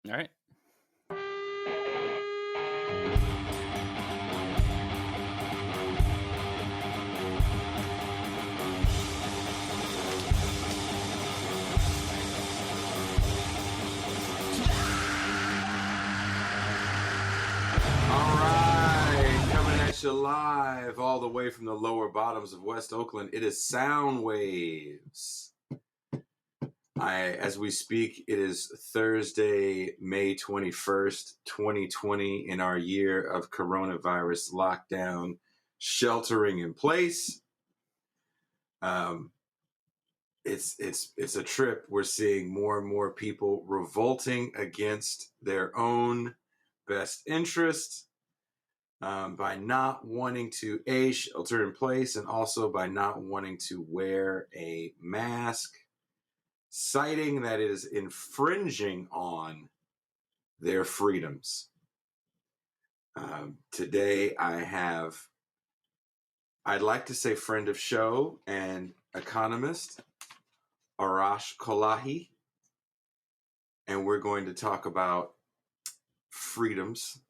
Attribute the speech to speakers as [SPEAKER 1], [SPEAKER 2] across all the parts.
[SPEAKER 1] All right.
[SPEAKER 2] All right, coming at you live all the way from the lower bottoms of West Oakland. It is Sound Waves. As we speak, it is Thursday, May 21st, 2020, in our year of coronavirus lockdown, sheltering in place. It's a trip. We're seeing more and more people revolting against their own best interests. By not wanting to shelter in place, and also by not wanting to wear a mask, citing that it is infringing on their freedoms. Today I'd like to say friend of show and economist, Arash Kolahi, and we're going to talk about freedoms.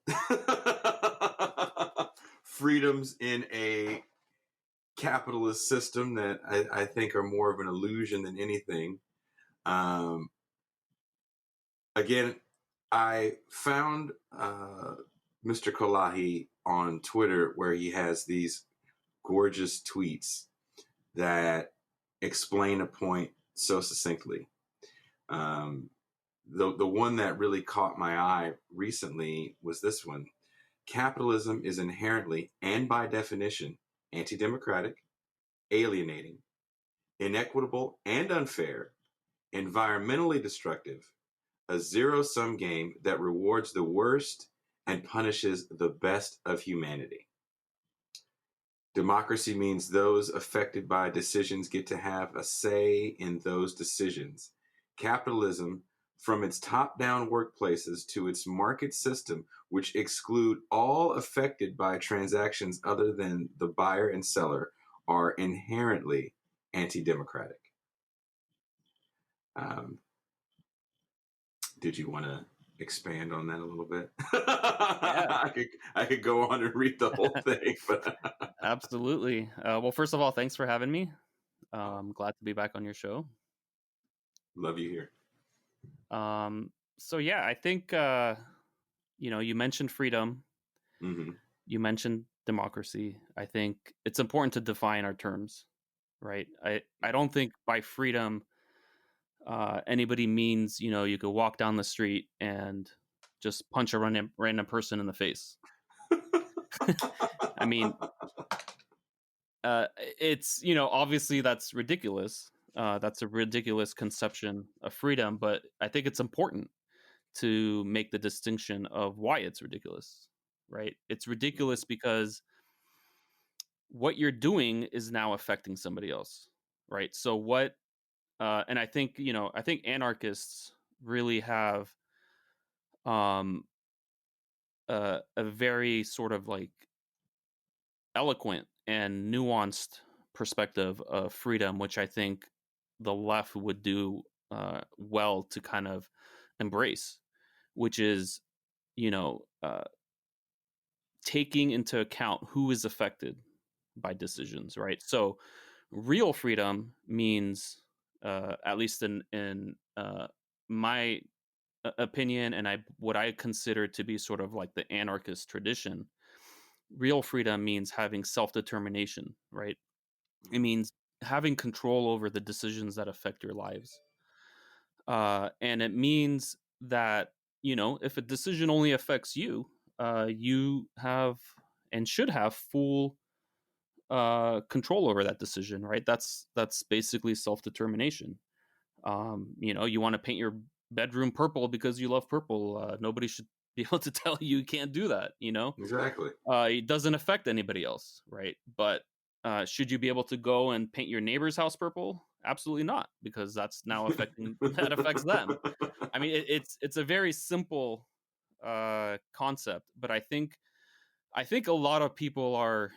[SPEAKER 2] Freedoms in a capitalist system that I think are more of an illusion than anything. Again, I found Mr. Kolahi on Twitter, where he has these gorgeous tweets that explain a point so succinctly. The one that really caught my eye recently was this one. Capitalism is inherently and by definition anti-democratic, alienating, inequitable and unfair, environmentally destructive, a zero-sum game that rewards the worst and punishes the best of humanity. Democracy means those affected by decisions get to have a say in those decisions. Capitalism, from its top-down workplaces to its market system, which exclude all affected by transactions other than the buyer and seller, are inherently anti-democratic. Did you want to expand on that a little bit?
[SPEAKER 1] Yeah.
[SPEAKER 2] I could go on and read the whole thing. But
[SPEAKER 1] Absolutely. Well, first of all, thanks for having me. I'm glad to be back on your show.
[SPEAKER 2] Love you here.
[SPEAKER 1] So yeah, I think you mentioned freedom.
[SPEAKER 2] Mm-hmm.
[SPEAKER 1] You mentioned democracy. I think it's important to define our terms, right? I don't think by freedom anybody means you could walk down the street and just punch a random person in the face. I mean, it's obviously that's ridiculous. That's a ridiculous conception of freedom, but I think it's important to make the distinction of why it's ridiculous, right? It's ridiculous because what you're doing is now affecting somebody else, right? So what? And I think I think anarchists really have a very sort of like eloquent and nuanced perspective of freedom, which I think the left would do well to kind of embrace, which is, taking into account who is affected by decisions, right? So, real freedom means, at least in my opinion, and what I consider to be sort of like the anarchist tradition, real freedom means having self-determination, right? It means having control over the decisions that affect your lives. And it means that, if a decision only affects you, you have and should have full control over that decision, right? That's basically self-determination. You want to paint your bedroom purple because you love purple. Nobody should be able to tell you can't do that,
[SPEAKER 2] Exactly.
[SPEAKER 1] It doesn't affect anybody else, right? But should you be able to go and paint your neighbor's house purple? Absolutely not, because that's now affecting that affects them. I mean, it's a very simple concept, but I think a lot of people are,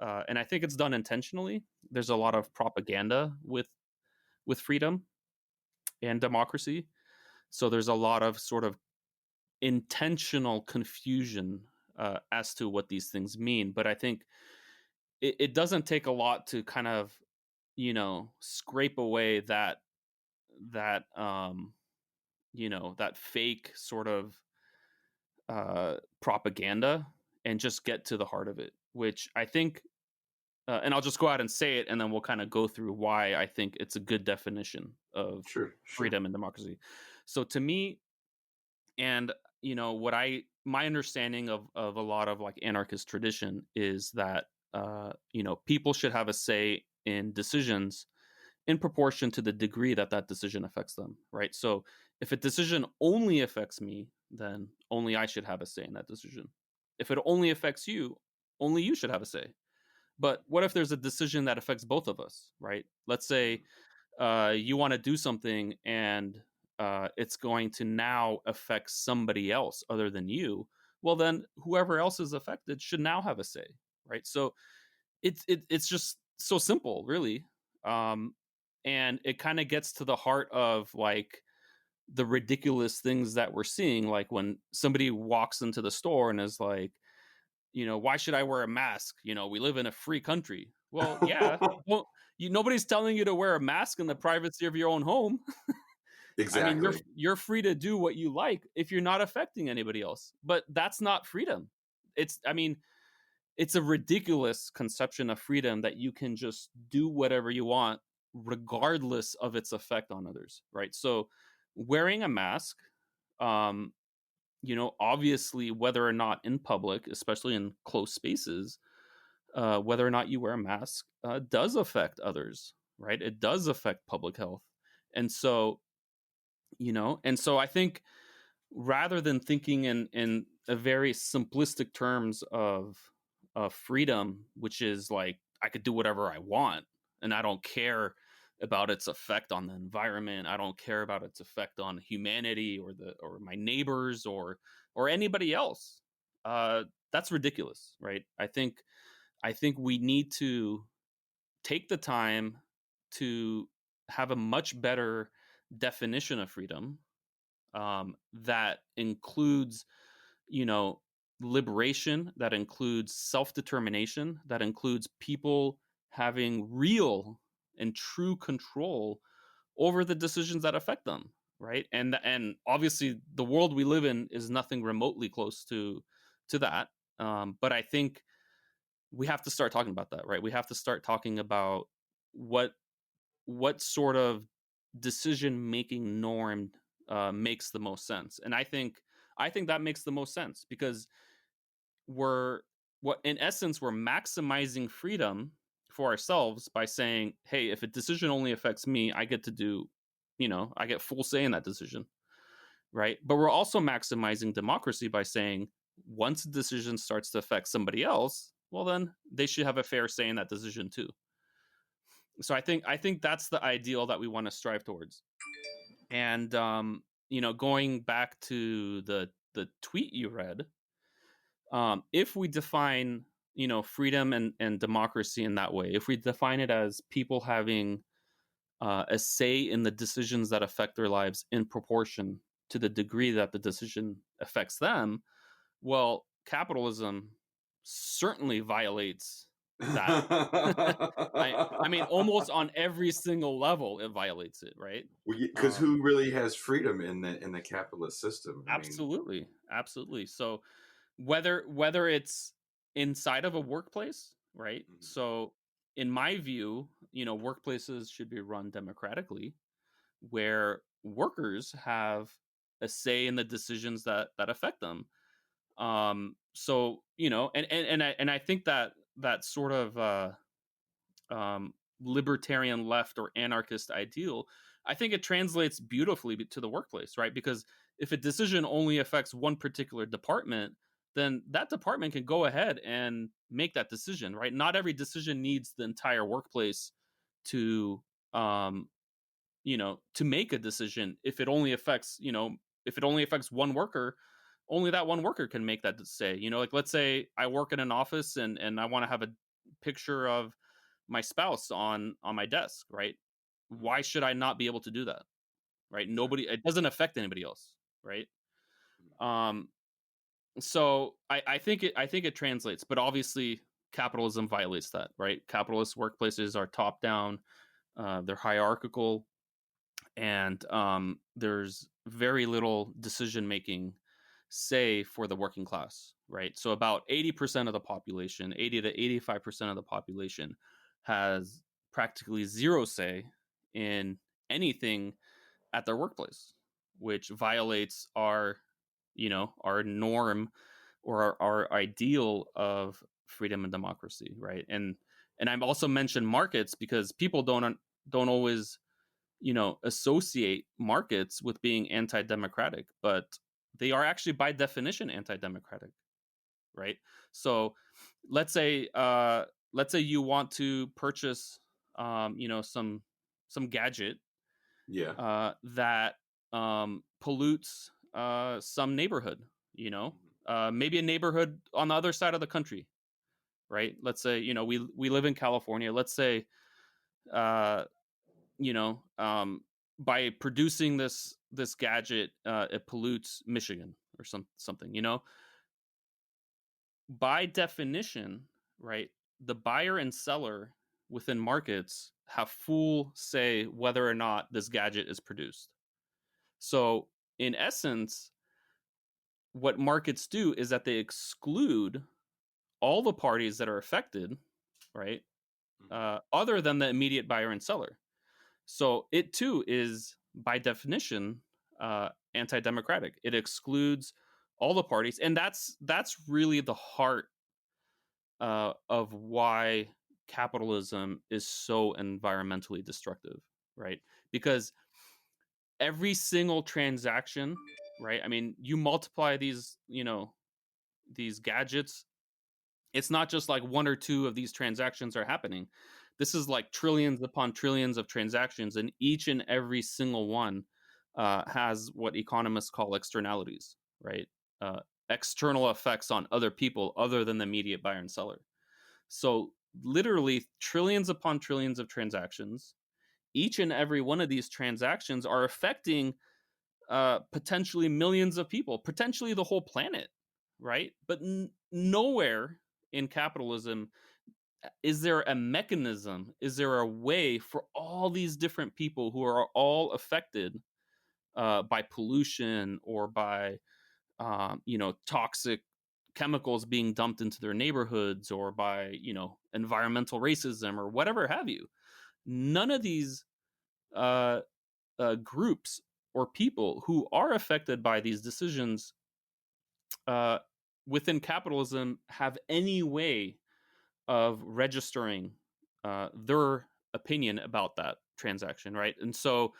[SPEAKER 1] and I think it's done intentionally. There's a lot of propaganda with freedom and democracy, So there's a lot of sort of intentional confusion as to what these things mean. But I think it doesn't take a lot to kind of, scrape away that that fake sort of propaganda and just get to the heart of it, which I think, and I'll just go out and say it, and then we'll kind of go through why I think it's a good definition of
[SPEAKER 2] Sure, sure.
[SPEAKER 1] freedom and democracy. So to me, and what my understanding of a lot of like anarchist tradition is that people should have a say in decisions in proportion to the degree that that decision affects them, right? So if a decision only affects me, then only I should have a say in that decision. If it only affects you, only you should have a say. But what if there's a decision that affects both of us, right? Let's say you want to do something and it's going to now affect somebody else other than you. Well, then whoever else is affected should now have a say, right? So it's just so simple, really. Um, and it kind of gets to the heart of like the ridiculous things that we're seeing, like when somebody walks into the store and is like, why should I wear a mask? We live in a free country. Well, yeah. Well, nobody's telling you to wear a mask in the privacy of your own home. I mean, you're
[SPEAKER 2] Exactly.
[SPEAKER 1] you're free to do what you like if you're not affecting anybody else. But that's not freedom. I mean, it's a ridiculous conception of freedom that you can just do whatever you want regardless of its effect on others, right? So wearing a mask, um, obviously, whether or not in public, especially in close spaces, whether or not you wear a mask does affect others, right? It does affect public health. And so, I think rather than thinking in a very simplistic terms of freedom, which is like I could do whatever I want and I don't care about its effect on the environment. I don't care about its effect on humanity or my neighbors or anybody else. That's ridiculous, right? I think we need to take the time to have a much better definition of freedom that includes, you know, liberation, that includes self determination, that includes people having real and true control over the decisions that affect them, right? And obviously, the world we live in is nothing remotely close to that. But I think we have to start talking about that, right? We have to start talking about what what sort of decision making norm makes the most sense. And I think that makes the most sense because we're what in essence we're maximizing freedom for ourselves by saying, hey, if a decision only affects me, I get to do, I get full say in that decision, right? But we're also maximizing democracy by saying once a decision starts to affect somebody else, well then they should have a fair say in that decision too. So I think that's the ideal that we want to strive towards. And going back to the tweet you read, if we define freedom and democracy in that way, if we define it as people having a say in the decisions that affect their lives in proportion to the degree that the decision affects them, well, capitalism certainly violates that. I mean, almost on every single level, it violates it, right?
[SPEAKER 2] Because
[SPEAKER 1] Um,
[SPEAKER 2] who really has freedom in the capitalist system? I mean,
[SPEAKER 1] Absolutely, absolutely. So whether it's inside of a workplace, right?
[SPEAKER 2] mhm.
[SPEAKER 1] So in my view, workplaces should be run democratically, where workers have a say in the decisions that affect them. So and I think that sort of libertarian left or anarchist ideal, I think it translates beautifully to the workplace, right? Because if a decision only affects one particular department, then that department can go ahead and make that decision, right? Not every decision needs the entire workplace to, um, to make a decision. If it only affects one worker, only that one worker can make that say. Like let's say I work in an office and I want to have a picture of my spouse on my desk, right? Why should I not be able to do that? right? Nobody, it doesn't affect anybody else, right? So I think it translates, but obviously capitalism violates that, right? Capitalist workplaces are top down, they're hierarchical, and there's very little decision making, say, for the working class, right? So about 80% of the population, 80 to 85% of the population, has practically zero say in anything at their workplace, which violates our, our norm, or our ideal of freedom and democracy, right? And I've also mentioned markets because people don't always, associate markets with being anti-democratic, but they are actually by definition anti-democratic, right? So let's say you want to purchase some gadget
[SPEAKER 2] Yeah.
[SPEAKER 1] that pollutes some neighborhood, maybe a neighborhood on the other side of the country, right? Let's say, we live in California. Let's say, uh, by producing this gadget, it pollutes Michigan or something. By definition, right? The buyer and seller within markets have full say whether or not this gadget is produced. So, in essence, what markets do is that they exclude all the parties that are affected, right? Other than the immediate buyer and seller. So it too is, by definition, anti-democratic. It excludes all the parties, and that's really the heart of why capitalism is so environmentally destructive, right? Because every single transaction, right? I mean, you multiply these gadgets, it's not just like one or two of these transactions are happening. This is like trillions upon trillions of transactions, and each and every single one has what economists call externalities, right? Uh, External effects on other people other than the immediate buyer and seller. So, literally, trillions upon trillions of transactions. Each and every one of these transactions are affecting potentially millions of people, potentially the whole planet, right? But nowhere in capitalism is there a mechanism, is there a way for all these different people who are all affected by pollution or by toxic chemicals being dumped into their neighborhoods, or by environmental racism or whatever have you. None of these uh, groups or people who are affected by these decisions uh, within capitalism have any way of registering their opinion about that transaction, right? And so,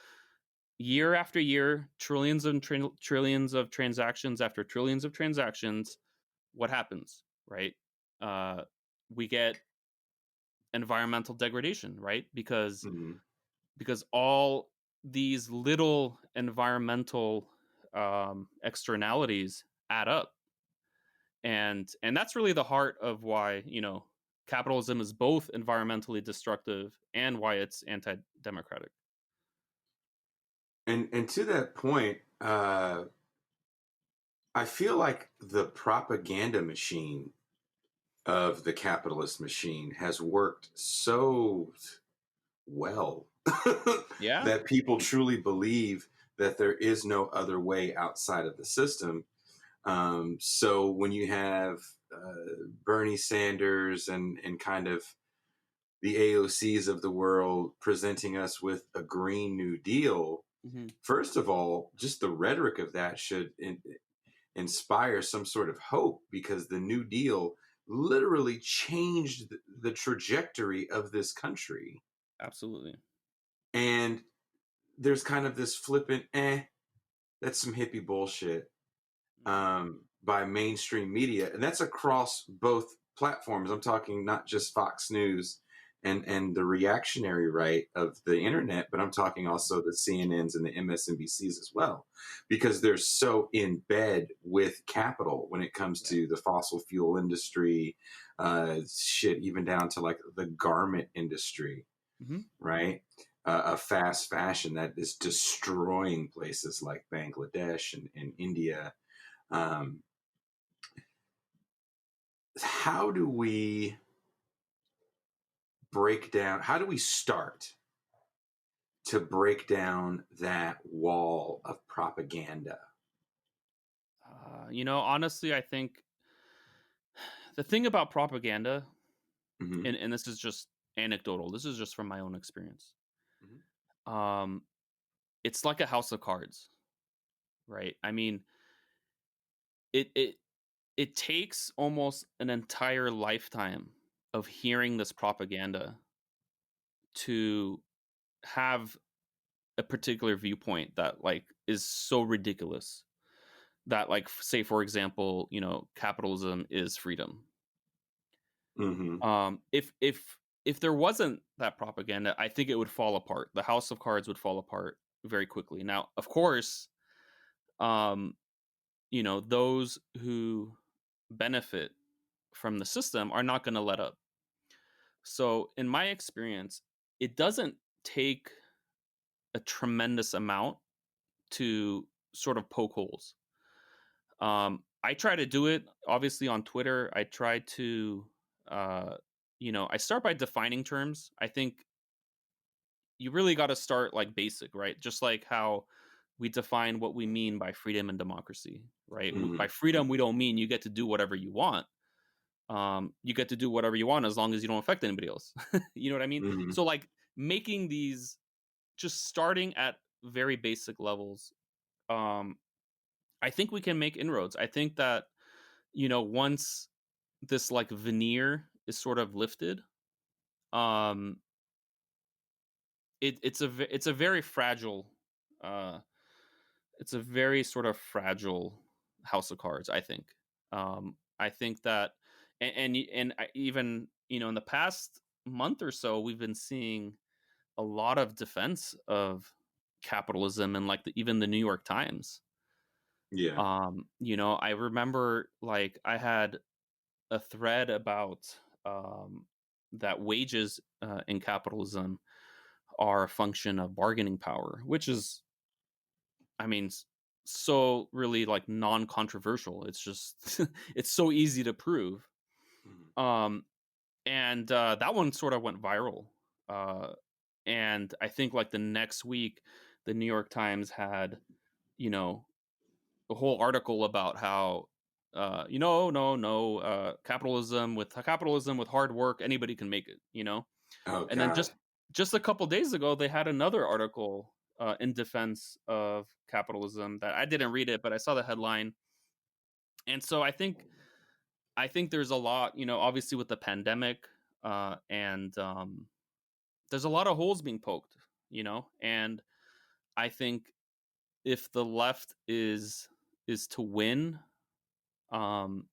[SPEAKER 1] year after year, trillions and trillions of transactions after trillions of transactions, what happens, right? Uh, we get environmental degradation, right?
[SPEAKER 2] Mm-hmm.
[SPEAKER 1] Because all these little environmental externalities add up, and that's really the heart of why capitalism is both environmentally destructive and why it's anti-democratic.
[SPEAKER 2] And to that point, I feel like the propaganda machine of the capitalist machine has worked so well
[SPEAKER 1] Yeah.
[SPEAKER 2] that people truly believe that there is no other way outside of the system. So when you have Bernie Sanders and kind of the AOCs of the world presenting us with a Green New Deal,
[SPEAKER 1] Mm-hmm.
[SPEAKER 2] first of all, just the rhetoric of that should inspire some sort of hope, because the New Deal literally changed the trajectory of this country.
[SPEAKER 1] Absolutely.
[SPEAKER 2] And there's kind of this flippant, that's some hippie bullshit, by mainstream media. And that's across both platforms. I'm talking not just Fox News and the reactionary right of the internet, but I'm talking also the CNNs and the MSNBCs as well, because they're so in bed with capital when it comes to the fossil fuel industry, shit, even down to like the garment industry,
[SPEAKER 1] Mm-hmm.
[SPEAKER 2] right? a fast fashion that is destroying places like Bangladesh and India. Um, how do we break down? How do we start to break down that wall of propaganda?
[SPEAKER 1] Honestly, I think the thing about propaganda,
[SPEAKER 2] Mm-hmm.
[SPEAKER 1] and this is just anecdotal, this is just from my own experience.
[SPEAKER 2] Mm-hmm.
[SPEAKER 1] Um, it's like a house of cards, right? I mean, it it takes almost an entire lifetime of hearing this propaganda to have a particular viewpoint that like is so ridiculous that like say for example, capitalism is freedom.
[SPEAKER 2] Mm-hmm.
[SPEAKER 1] If there wasn't that propaganda, I think it would fall apart. The house of cards would fall apart very quickly. Now, of course, um, those who benefit from the system are not going to let up. So, in my experience, it doesn't take a tremendous amount to sort of poke holes. I try to do it obviously on Twitter. I try to, I start by defining terms. I think you really got to start like basic, right? Just like how we define what we mean by freedom and democracy, right?
[SPEAKER 2] Mm-hmm.
[SPEAKER 1] By freedom, we don't mean you get to do whatever you want. You get to do whatever you want as long as you don't affect anybody else. You know what I mean?
[SPEAKER 2] Mm-hmm.
[SPEAKER 1] So like making these, just starting at very basic levels, um, I think we can make inroads. I think that once this like veneer is sort of lifted, um, it's a very fragile, uh, it's a very sort of fragile house of cards. I think that, even in the past month or so, we've been seeing a lot of defense of capitalism and like even the New York Times.
[SPEAKER 2] Yeah.
[SPEAKER 1] I remember like I had a thread about that wages in capitalism are a function of bargaining power, which is, I mean, so really like non-controversial. It's just it's so easy to prove.
[SPEAKER 2] Mm-hmm.
[SPEAKER 1] Um, and that one sort of went viral. Uh, and I think like the next week, the New York Times had you know a whole article about how no capitalism with hard work anybody can make it.
[SPEAKER 2] Oh
[SPEAKER 1] And then
[SPEAKER 2] God.
[SPEAKER 1] just a couple days ago they had another article in defense of capitalism that I didn't read it but I saw the headline. And so I think there's a lot, obviously with the pandemic, and there's a lot of holes being poked, and I think if the left is to win, um,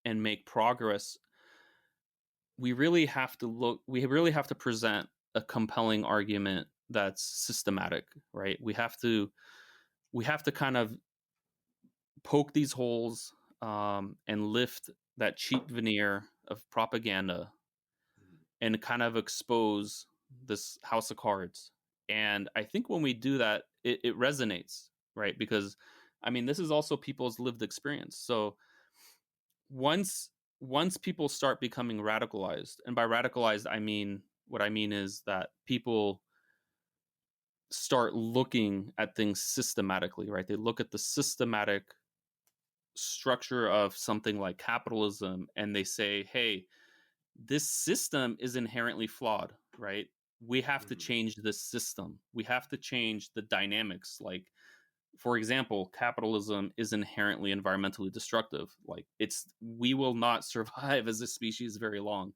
[SPEAKER 1] and make progress, we really have to present a compelling argument that's systematic, right? We have to kind of poke these holes, and lift that cheap veneer of propaganda and kind of expose this house of cards. And I think when we do that, it resonates, right? Because I mean, this is also people's lived experience. So once once people start becoming radicalized, and by radicalized I mean, what I mean is that people start looking at things systematically, right? They look at the systematic structure of something like capitalism and they say, hey, this system is inherently flawed, right? We have to
[SPEAKER 2] Mm-hmm.
[SPEAKER 1] change this system. We have to change the dynamics. Like, for example, capitalism is inherently environmentally destructive. Like, we will not survive as a species very long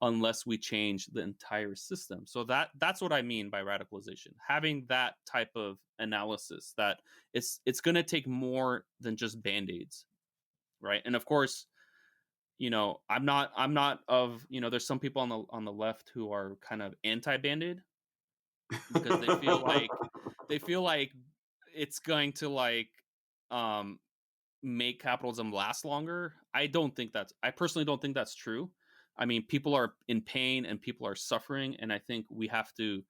[SPEAKER 1] unless we change the entire system. So that's what I mean by radicalization. Having that type of analysis that it's going to take more than just band-aids, right? And of course, I'm not of, there's some people on the left who are kind of anti band-aid because they feel like it's going to like um make capitalism last longer. I personally don't think that's true. I mean, people are in pain and people are suffering, and I think we have to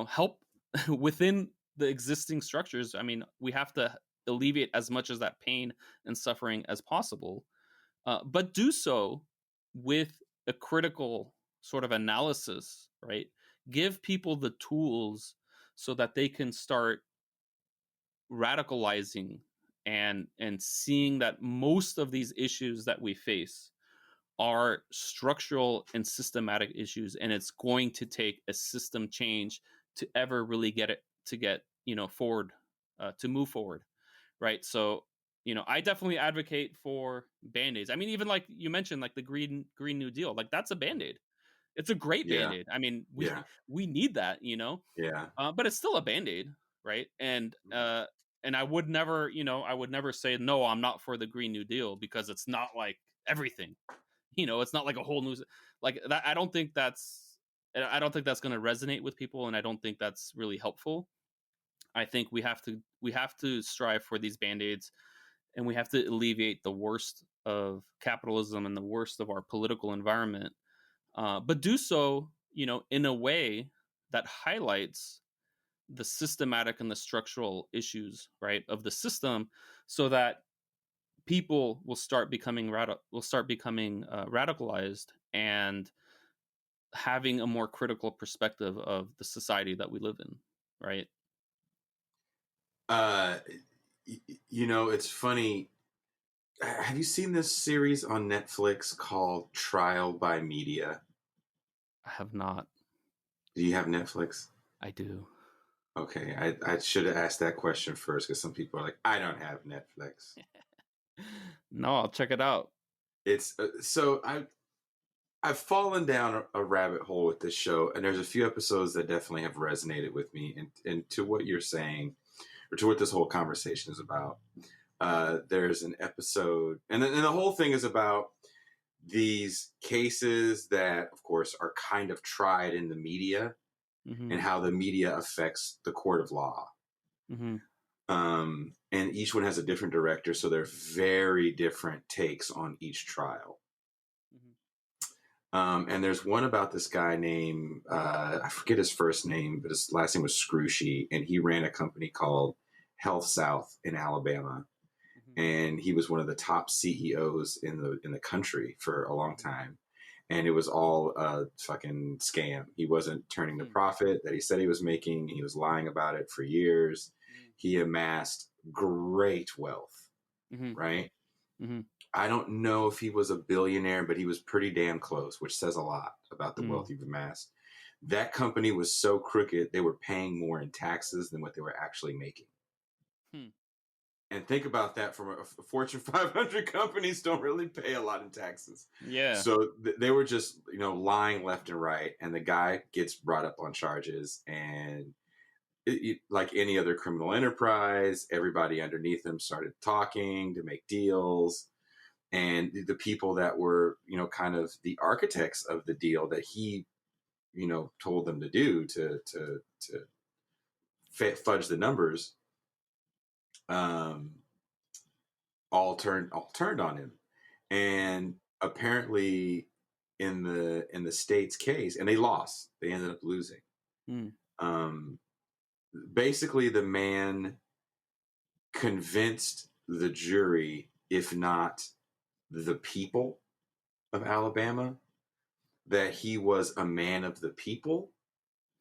[SPEAKER 1] help within the existing structures. I mean, we have to alleviate as much of that pain and suffering as possible, but do so with a critical sort of analysis, right? Give people the tools so that they can start radicalizing and seeing that most of these issues that we face are structural and systematic issues, and it's going to take a system change to ever really get forward, to move forward, right? So I definitely advocate for band-aids. I mean, even like you mentioned, like the green new deal, like that's a band-aid. It's a great
[SPEAKER 2] Yeah,
[SPEAKER 1] band-aid. I mean, we
[SPEAKER 2] yeah,
[SPEAKER 1] we need that,
[SPEAKER 2] yeah.
[SPEAKER 1] but it's still a band-aid, right? And I would never say no, I'm not for the green new deal, because it's not like everything. It's not like a whole new, like that. I don't think that's going to resonate with people, and I don't think that's really helpful. I think we have to strive for these band-aids, and we have to alleviate the worst of capitalism and the worst of our political environment, but do so, in a way that highlights the systematic and the structural issues, right, of the system, so that people will start becoming radicalized and having a more critical perspective of the society that we live in, right?
[SPEAKER 2] Uh, it's funny. Have you seen this series on Netflix called Trial by Media?
[SPEAKER 1] I have not.
[SPEAKER 2] Do you have Netflix?
[SPEAKER 1] I do.
[SPEAKER 2] Okay, I should have asked that question first, because some people are like, I don't have Netflix.
[SPEAKER 1] No, I'll check it out.
[SPEAKER 2] It's so I've fallen down a rabbit hole with this show, and there's a few episodes that definitely have resonated with me, and to what you're saying, or to what this whole conversation is about. There's an episode, and the whole thing is about these cases that, of course, are kind of tried in the media,
[SPEAKER 1] Hmm.
[SPEAKER 2] and how the media affects the court of law.
[SPEAKER 1] Hmm.
[SPEAKER 2] And each one has a different director, so they're very different takes on each trial.
[SPEAKER 1] Hmm.
[SPEAKER 2] And there's one about this guy named, I forget his first name, but his last name was Scrushy, and he ran a company called Health South in Alabama.
[SPEAKER 1] Hmm.
[SPEAKER 2] And he was one of the top CEOs in the country for a long time. And it was all a fucking scam. He wasn't turning the
[SPEAKER 1] Hmm.
[SPEAKER 2] profit that he said he was making. He was lying about it for years. He amassed great wealth,
[SPEAKER 1] Hmm.
[SPEAKER 2] right?
[SPEAKER 1] Hmm.
[SPEAKER 2] I don't know if he was a billionaire, but he was pretty damn close, which says a lot about the
[SPEAKER 1] Hmm.
[SPEAKER 2] wealth you've amassed. That company was so crooked, they were paying more in taxes than what they were actually making.
[SPEAKER 1] Hmm.
[SPEAKER 2] And think about that, from a Fortune 500 companies don't really pay a lot in taxes.
[SPEAKER 1] Yeah.
[SPEAKER 2] So they were just, lying left and right. And the guy gets brought up on charges. And like any other criminal enterprise, everybody underneath him started talking to make deals. And the people that were, kind of the architects of the deal that he, told them to do to fudge the numbers, um, all turned on him. And apparently, in the state's case, and they lost. They ended up losing.
[SPEAKER 1] Hmm.
[SPEAKER 2] Um, Basically, the man convinced the jury, if not the people of Alabama, that he was a man of the people,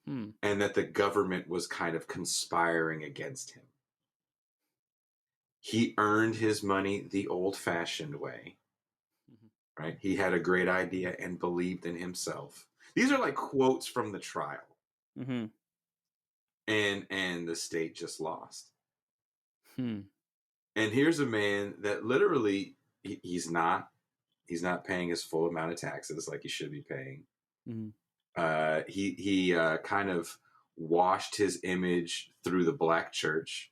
[SPEAKER 1] Hmm.
[SPEAKER 2] and that the government was kind of conspiring against him. He earned his money the old-fashioned way,
[SPEAKER 1] Hmm.
[SPEAKER 2] right? He had a great idea and believed in himself. These are like quotes from the trial.
[SPEAKER 1] Hmm.
[SPEAKER 2] And the state just lost.
[SPEAKER 1] Hmm.
[SPEAKER 2] And here's a man that literally he's not paying his full amount of taxes like he should be paying.
[SPEAKER 1] Hmm.
[SPEAKER 2] He kind of washed his image through the black church.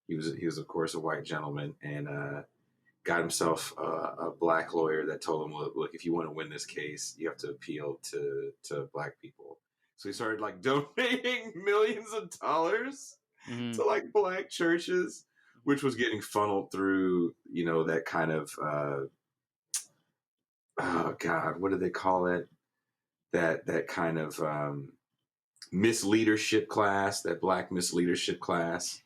[SPEAKER 2] He was of course a white gentleman, and got himself a black lawyer that told him, look, if you want to win this case, you have to appeal to black people. So he started like donating millions of dollars
[SPEAKER 1] Hmm.
[SPEAKER 2] to like black churches, which was getting funneled through, that kind of, oh God, what do they call it? That kind of misleadership class, that black misleadership class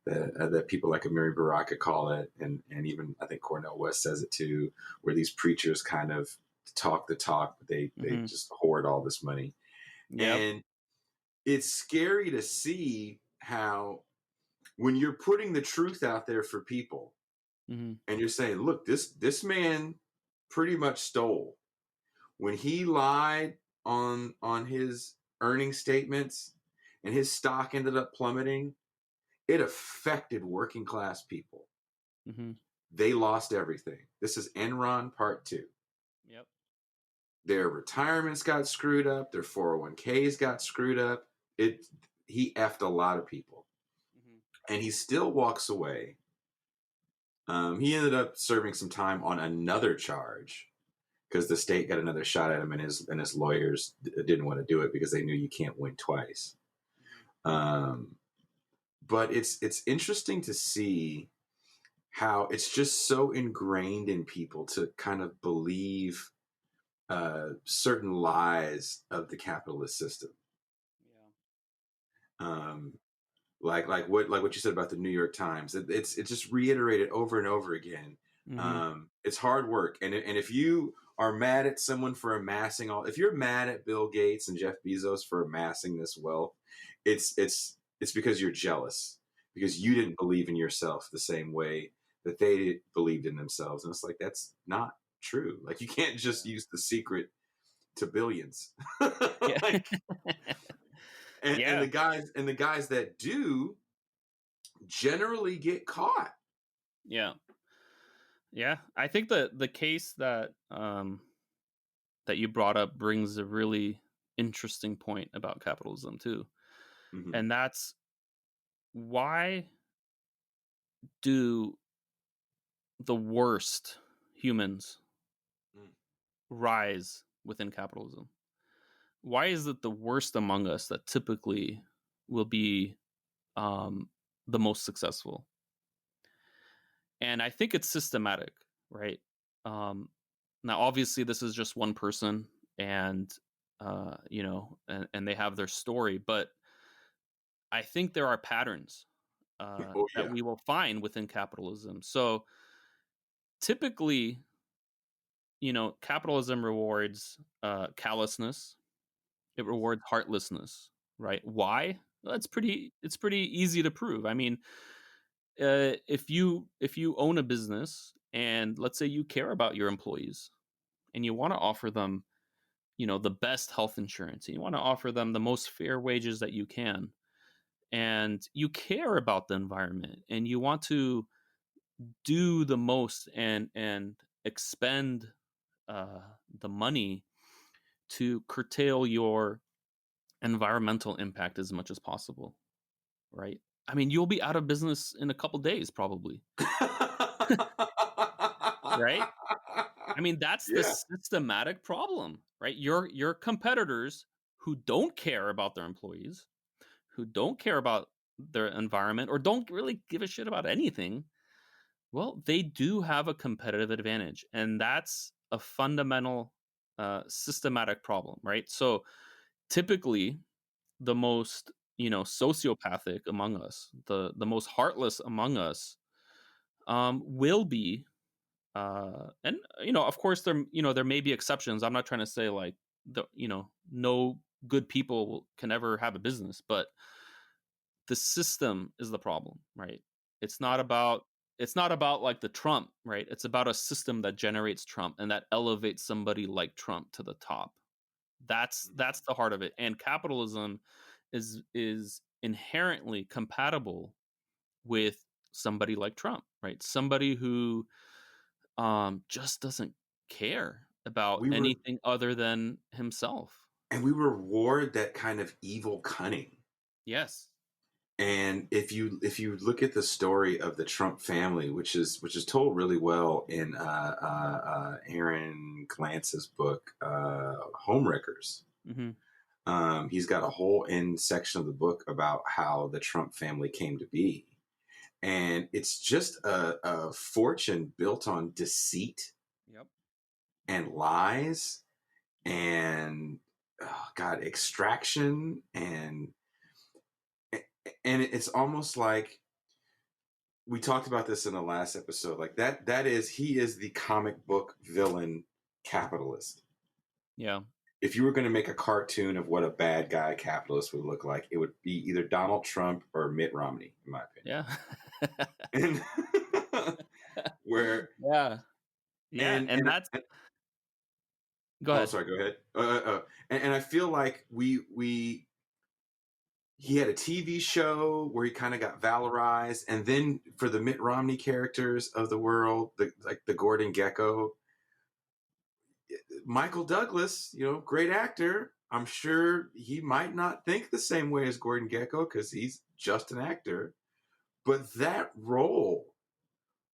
[SPEAKER 2] that people like Amiri Baraka call it, and even I think Cornel West says it too, where these preachers kind of talk the talk, but they
[SPEAKER 1] Mm-hmm.
[SPEAKER 2] just hoard all this money.
[SPEAKER 1] Yep.
[SPEAKER 2] And it's scary to see how when you're putting the truth out there for people
[SPEAKER 1] Mm-hmm.
[SPEAKER 2] and you're saying, look, this man pretty much stole. When he lied on his earning statements and his stock ended up plummeting, it affected working class people.
[SPEAKER 1] Mm-hmm.
[SPEAKER 2] They lost everything. This is Enron Part 2.
[SPEAKER 1] Yep.
[SPEAKER 2] Their retirements got screwed up. Their 401ks got screwed up. He effed a lot of people.
[SPEAKER 1] Mm-hmm.
[SPEAKER 2] And he still walks away. He ended up serving some time on another charge because the state got another shot at him, and his lawyers didn't want to do it because they knew you can't win twice. Um, but it's interesting to see how it's just so ingrained in people to kind of believe certain lies of the capitalist system. Um, like what you said about the New York Times. It's just reiterated over and over again.
[SPEAKER 1] Mm-hmm.
[SPEAKER 2] It's hard work, and if you are mad at someone for amassing if you're mad at Bill Gates and Jeff Bezos for amassing this wealth, it's because you're jealous because you didn't believe in yourself the same way that they believed in themselves, and it's like that's not true. Like you can't just use the secret to billions.
[SPEAKER 1] Yeah.
[SPEAKER 2] Like and
[SPEAKER 1] Yeah.
[SPEAKER 2] the guys that do generally get caught.
[SPEAKER 1] Yeah. Yeah. I think the case that you brought up brings a really interesting point about capitalism too.
[SPEAKER 2] Mm-hmm.
[SPEAKER 1] And that's why do the worst humans
[SPEAKER 2] Mm.
[SPEAKER 1] rise within capitalism? Why is it the worst among us that typically will be um, the most successful? And I think it's systematic, right? Um, Now, obviously, this is just one person, and and they have their story, but I think there are patterns
[SPEAKER 2] Oh
[SPEAKER 1] that
[SPEAKER 2] yeah.
[SPEAKER 1] we will find within capitalism. So typically, capitalism rewards callousness. It rewards heartlessness, right? Why? Well, it's pretty easy to prove. I mean, if you own a business and let's say you care about your employees and you want to offer them, the best health insurance, and you want to offer them the most fair wages that you can, and you care about the environment and you want to do the most and expend uh, the money to curtail your environmental impact as much as possible, right? I mean, you'll be out of business in a couple days, probably, right? I mean, that's the
[SPEAKER 2] Yeah.
[SPEAKER 1] systematic problem, right? Your competitors who don't care about their employees, who don't care about their environment, or don't really give a shit about anything, well, they do have a competitive advantage, and that's a fundamental systematic problem, right? So typically, the most sociopathic among us, the most heartless among us, will be and of course there may be exceptions. I'm not trying to say like no good people can ever have a business, but the system is the problem, right? it's
[SPEAKER 2] Yeah.
[SPEAKER 1] not about it's not about like the Trump, right? It's about a system that generates Trump and that elevates somebody like Trump to the top. That's the heart of it. And capitalism is inherently compatible with somebody like Trump, right? Somebody who just doesn't care about
[SPEAKER 2] We were
[SPEAKER 1] anything other than himself.
[SPEAKER 2] and we reward that kind of evil cunning.
[SPEAKER 1] Yes.
[SPEAKER 2] And if you look at the story of the Trump family, which is told really well in Aaron Glance's book, Homewreckers.
[SPEAKER 1] Hmm.
[SPEAKER 2] He's got a whole end section of the book about how the Trump family came to be. And it's just a fortune built on deceit
[SPEAKER 1] Yep.
[SPEAKER 2] and lies and oh God, extraction, and it's almost like we talked about this in the last episode. Like that is he is the comic book villain capitalist.
[SPEAKER 1] Yeah.
[SPEAKER 2] If you were going to make a cartoon of what a bad guy capitalist would look like, it would be either Donald Trump or Mitt Romney, in my opinion.
[SPEAKER 1] Yeah.
[SPEAKER 2] And where
[SPEAKER 1] Yeah. Yeah. And that's, go
[SPEAKER 2] oh,
[SPEAKER 1] ahead.
[SPEAKER 2] sorry, go ahead. And I feel like he had a TV show where he kind of got valorized, and then for the Mitt Romney characters of the world, like the Gordon Gekko, Michael Douglas, great actor. I'm sure he might not think the same way as Gordon Gekko because he's just an actor. But that role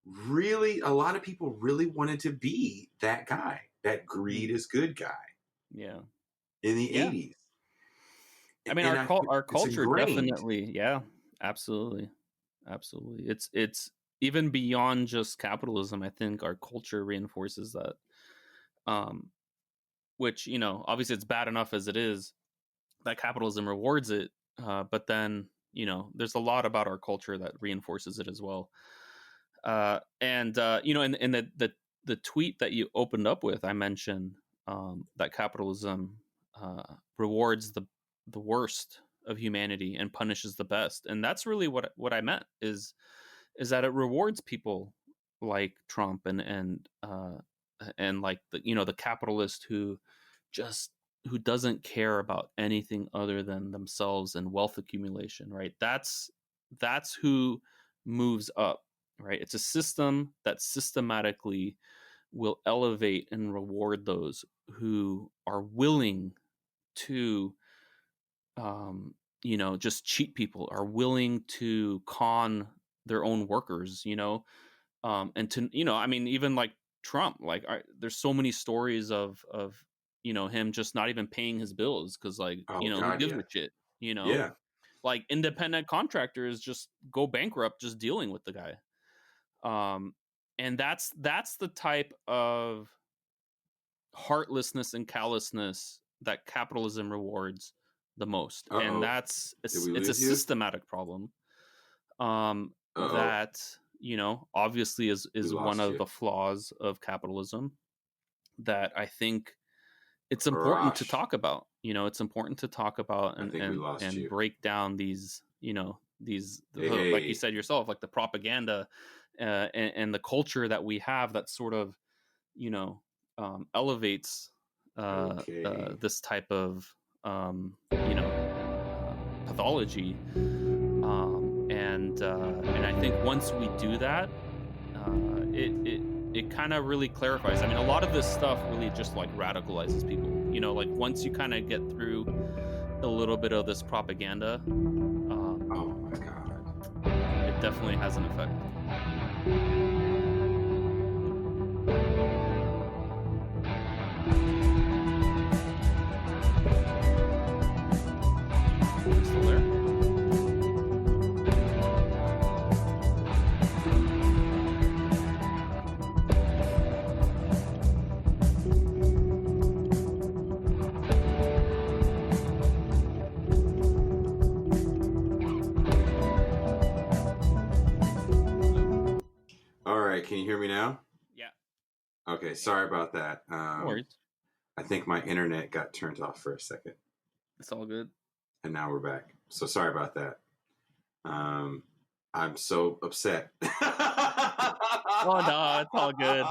[SPEAKER 2] really, a lot of people really wanted to be that guy, that greed is good guy.
[SPEAKER 1] Yeah.
[SPEAKER 2] In the
[SPEAKER 1] Yeah.
[SPEAKER 2] 80s.
[SPEAKER 1] I mean,
[SPEAKER 2] And
[SPEAKER 1] our
[SPEAKER 2] it's
[SPEAKER 1] culture
[SPEAKER 2] ingrained.
[SPEAKER 1] definitely, yeah, absolutely. Absolutely. It's even beyond just capitalism. I think our culture reinforces that. Um, which, obviously it's bad enough as it is that capitalism rewards it. But then, there's a lot about our culture that reinforces it as well. And in the tweet that you opened up with, I mentioned that capitalism rewards the worst of humanity and punishes the best, and that's really what I meant is that it rewards people like Trump and like the capitalist just who doesn't care about anything other than themselves and wealth accumulation, right? That's who moves up, right? It's a system that systematically will elevate and reward those who are willing to just cheat people, are willing to con their own workers, and to I mean, even like Trump, like there's so many stories of him just not even paying his bills because like
[SPEAKER 2] Oh
[SPEAKER 1] who
[SPEAKER 2] God,
[SPEAKER 1] gives
[SPEAKER 2] yeah.
[SPEAKER 1] a shit,
[SPEAKER 2] Yeah.
[SPEAKER 1] like independent contractors just go bankrupt just dealing with the guy. And that's the type of heartlessness and callousness that capitalism rewards the most, and
[SPEAKER 2] Uh-oh. Did we
[SPEAKER 1] it's a
[SPEAKER 2] lose you?
[SPEAKER 1] systematic problem
[SPEAKER 2] Uh-oh.
[SPEAKER 1] that obviously
[SPEAKER 2] We
[SPEAKER 1] is one
[SPEAKER 2] lost
[SPEAKER 1] of
[SPEAKER 2] you.
[SPEAKER 1] the flaws of capitalism that I think it's important to
[SPEAKER 2] Arash,
[SPEAKER 1] talk about. It's important to talk about
[SPEAKER 2] I
[SPEAKER 1] and
[SPEAKER 2] think we lost you.
[SPEAKER 1] break down these
[SPEAKER 2] Hey,
[SPEAKER 1] like you
[SPEAKER 2] hey.
[SPEAKER 1] said yourself, like the propaganda and the culture that we have that sort of you know elevates
[SPEAKER 2] Okay.
[SPEAKER 1] this type of pathology, and I think once we do that, it kind of really clarifies. I mean, a lot of this stuff really just like radicalizes people. Like once you kind of get through a little bit of this propaganda,
[SPEAKER 2] Oh my God.
[SPEAKER 1] it definitely has an effect. You still there?
[SPEAKER 2] All right, can you hear me now?
[SPEAKER 1] Yeah.
[SPEAKER 2] Okay, sorry about that.
[SPEAKER 1] No worries.
[SPEAKER 2] I think my internet got turned off for a second,
[SPEAKER 1] It's all good.
[SPEAKER 2] and now we're back. So sorry about that. Um, I'm so upset.
[SPEAKER 1] Oh no, it's all good.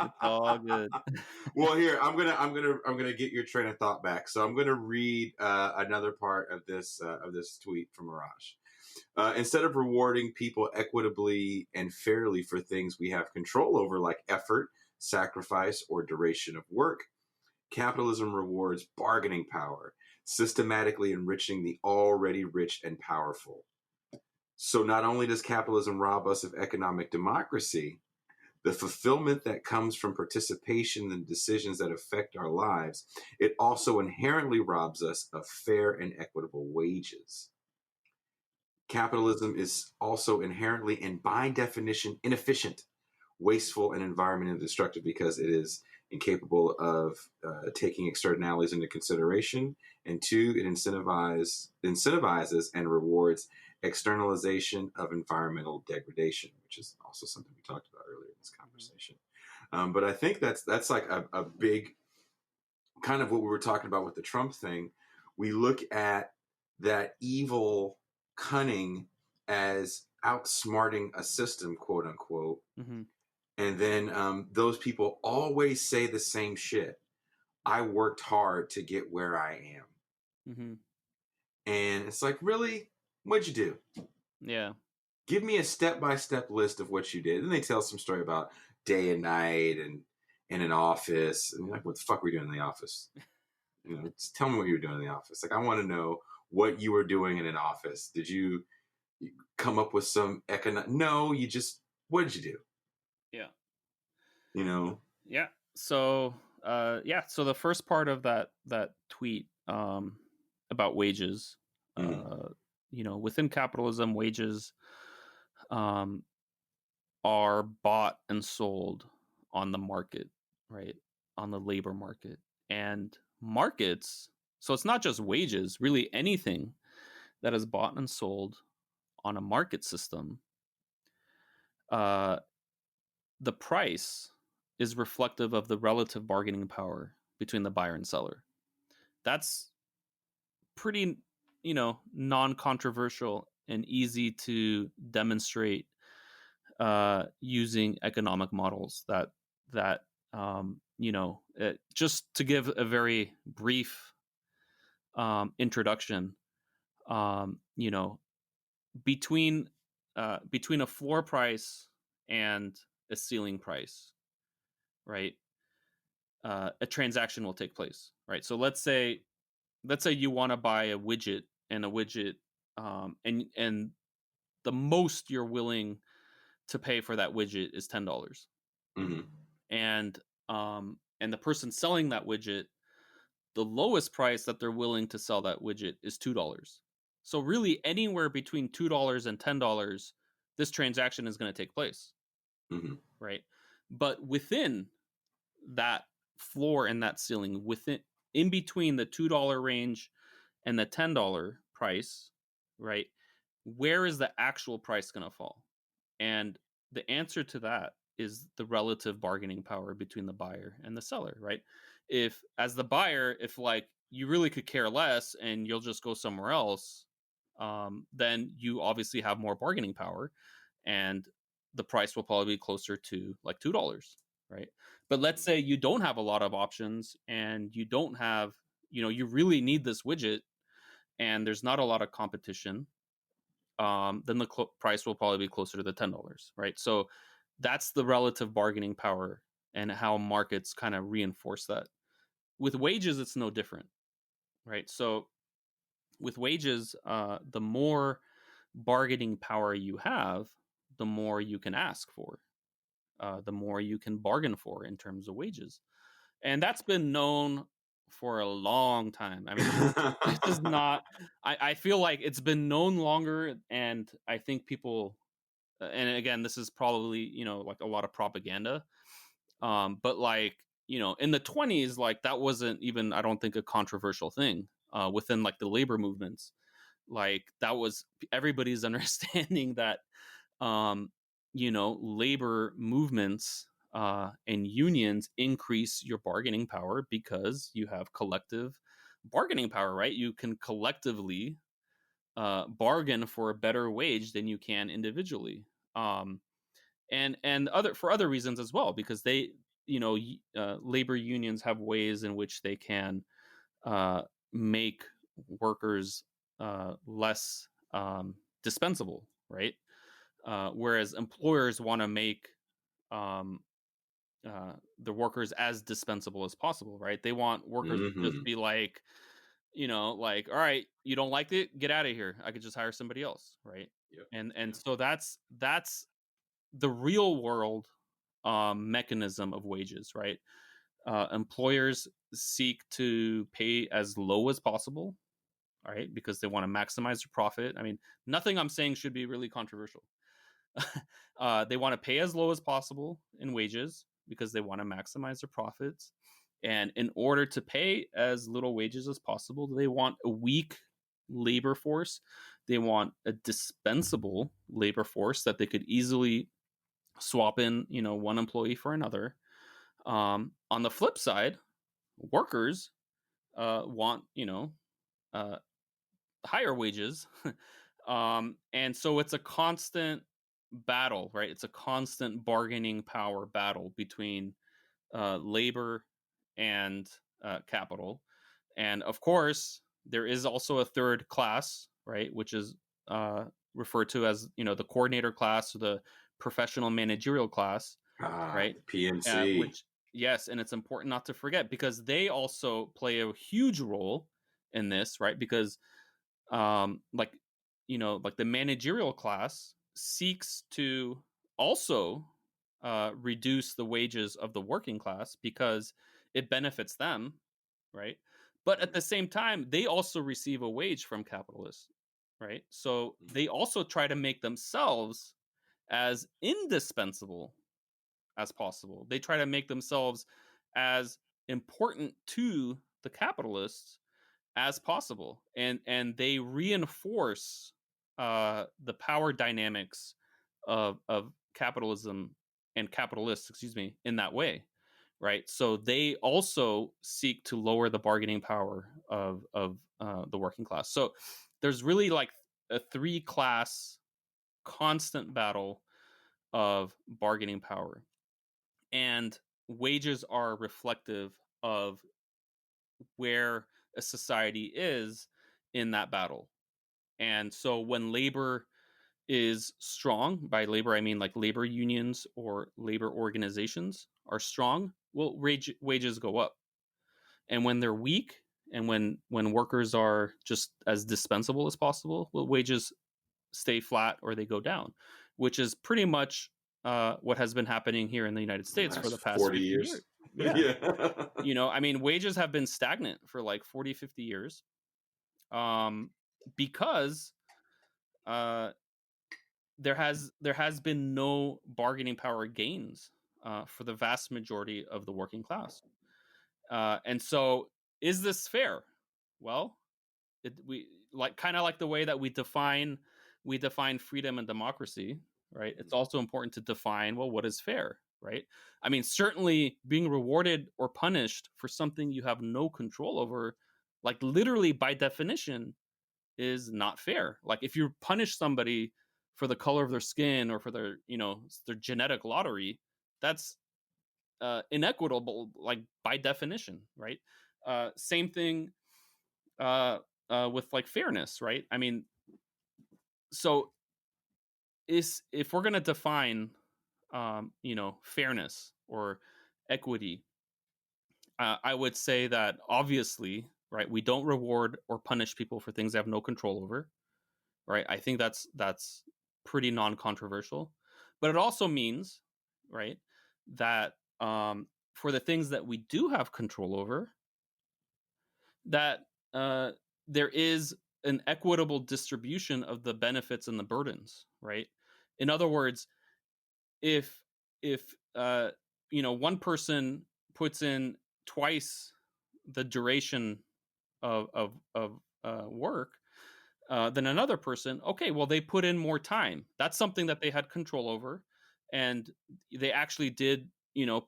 [SPEAKER 1] It's all good.
[SPEAKER 2] Well, here I'm gonna get your train of thought back. So I'm gonna read another part of this tweet from Arash. Instead of rewarding people equitably and fairly for things we have control over, like effort, sacrifice, or duration of work, capitalism rewards bargaining power, systematically enriching the already rich and powerful. So not only does capitalism rob us of economic democracy, the fulfillment that comes from participation in decisions that affect our lives, it also inherently robs us of fair and equitable wages. Capitalism is also inherently and by definition inefficient, wasteful and environmentally destructive because it is incapable of taking externalities into consideration, and two, it incentivizes and rewards externalization of environmental degradation, which is also something we talked about earlier in this conversation. But I think that's like a big kind of what we were talking about with the Trump thing. We look at that evil cunning as outsmarting a system, quote unquote.
[SPEAKER 1] Mm-hmm.
[SPEAKER 2] And then those people always say the same shit. I worked hard to get where I am.
[SPEAKER 1] Mm-hmm.
[SPEAKER 2] And it's like, really? What'd you do?
[SPEAKER 1] Yeah.
[SPEAKER 2] Give me a step-by-step list of what you did. And they tell some story about day and night and in an office. And you're like, what the fuck were you doing in the office? Just tell me what you were doing in the office. Like, I want to know what you were doing in an office. Did you come up with some No, what did you do?
[SPEAKER 1] Yeah.
[SPEAKER 2] Yeah.
[SPEAKER 1] So so the first part of that tweet about wages, within capitalism, wages are bought and sold on the market, right? On the labor market. And markets, so it's not just wages, really anything that is bought and sold on a market system, the price is reflective of the relative bargaining power between the buyer and seller. That's pretty, non-controversial and easy to demonstrate using economic models. Just to give a very brief introduction, between a floor price and a ceiling price, right? A transaction will take place, right? So let's say you want to buy a widget, and and the most you're willing to pay for that widget is $10.
[SPEAKER 2] Mm-hmm.
[SPEAKER 1] And the person selling that widget, the lowest price that they're willing to sell that widget is $2. So really anywhere between $2 and $10, this transaction is going to take place.
[SPEAKER 2] Mm-hmm.
[SPEAKER 1] Right? But within that floor and that ceiling, in between the $2 range and the $10 price, right? Where is the actual price going to fall? And the answer to that is the relative bargaining power between the buyer and the seller, right? If, as the buyer, if like you really could care less and you'll just go somewhere else, then you obviously have more bargaining power, and the price will probably be closer to like $2, right? But let's say you don't have a lot of options and you don't have, you really need this widget and there's not a lot of competition, then the price will probably be closer to the $10, right? So that's the relative bargaining power and how markets kind of reinforce that. With wages, it's no different, right? So with wages, the more bargaining power you have, the more you can ask for, the more you can bargain for in terms of wages. And that's been known for a long time. I mean, this is not, I feel like it's been known longer, and I think people, and again, this is probably, like a lot of propaganda. But like, in the 20s, like that wasn't even, I don't think, a controversial thing within like the labor movements. Like that was everybody's understanding that, labor movements and unions increase your bargaining power because you have collective bargaining power, right? You can collectively bargain for a better wage than you can individually, and other for other reasons as well, because they, labor unions have ways in which they can make workers less dispensable, right? Whereas employers want to make um, the workers as dispensable as possible, right? They want workers to just be like, like, all right, you don't like it, get out of here. I could just hire somebody else, right?
[SPEAKER 2] Yep.
[SPEAKER 1] And so that's the real world mechanism of wages, right? Employers seek to pay as low as possible, all right, because they want to maximize their profit. I mean, nothing I'm saying should be really controversial. They want to pay as low as possible in wages because they want to maximize their profits. And in order to pay as little wages as possible, they want a weak labor force. They want a dispensable labor force that they could easily swap in, one employee for another. On the flip side, workers want, uh, higher wages. And so it's a constant battle, right? It's a constant bargaining power battle between labor and capital. And of course, there is also a third class, right, which is referred to as, the coordinator class or the professional managerial class, right?
[SPEAKER 2] The PNC.
[SPEAKER 1] Which, yes, and it's important not to forget because they also play a huge role in this, right? Because like like the managerial class seeks to also reduce the wages of the working class because it benefits them, right? But at the same time, they also receive a wage from capitalists, right? So they also try to make themselves as indispensable as possible. They try to make themselves as important to the capitalists as possible, and they reinforce the power dynamics of capitalism and capitalists, excuse me, in that way, right? So they also seek to lower the bargaining power of the working class. So there's really like a three class constant battle of bargaining power, and wages are reflective of where a society is in that battle. And so when labor is strong, by labor I mean like labor unions or labor organizations are strong, well, wages go up. And when they're weak, and when workers are just as dispensable as possible, well, wages stay flat or they go down, which is pretty much what has been happening here in the United States for
[SPEAKER 2] Last
[SPEAKER 1] the past
[SPEAKER 2] 40
[SPEAKER 1] 50
[SPEAKER 2] years.
[SPEAKER 1] years. Yeah.
[SPEAKER 2] Yeah.
[SPEAKER 1] I mean, wages have been stagnant for like 40, 50 years, um, because uh, there has been no bargaining power gains for the vast majority of the working class. And so, is this fair? Well, we like kind of like the way that we define freedom and democracy, right? It's also important to define, well, what is fair, right? I mean, certainly being rewarded or punished for something you have no control over, like literally by definition, is not fair. Like if you punish somebody for the color of their skin or for their genetic lottery, that's inequitable, like by definition, right? Same thing uh, with like fairness, right? I mean, so is if we're gonna define, fairness or equity, I would say that obviously, right, we don't reward or punish people for things they have no control over, right? I think that's pretty non-controversial, but it also means, right, that for the things that we do have control over, that uh, there is an equitable distribution of the benefits and the burdens, right? In other words, if one person puts in twice the duration of work than another person, okay, well, they put in more time. That's something that they had control over, and they actually did,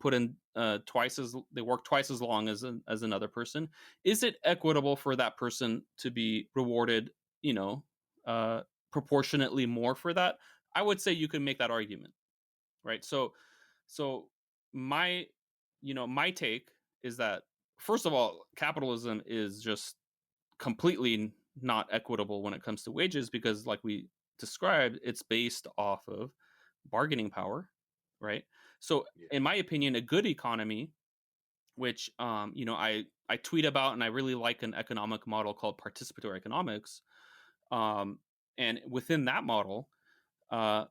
[SPEAKER 1] put in they worked twice as long as another person. Is it equitable for that person to be rewarded, you know, uh, proportionately more for that? I would say you can make that argument, right? So my, my take is that, first of all, capitalism is just completely not equitable when it comes to wages because, like we described, it's based off of bargaining power, right? So
[SPEAKER 2] Yeah.
[SPEAKER 1] in my opinion, a good economy, which I tweet about, and I really like an economic model called participatory economics, um and within that model, uh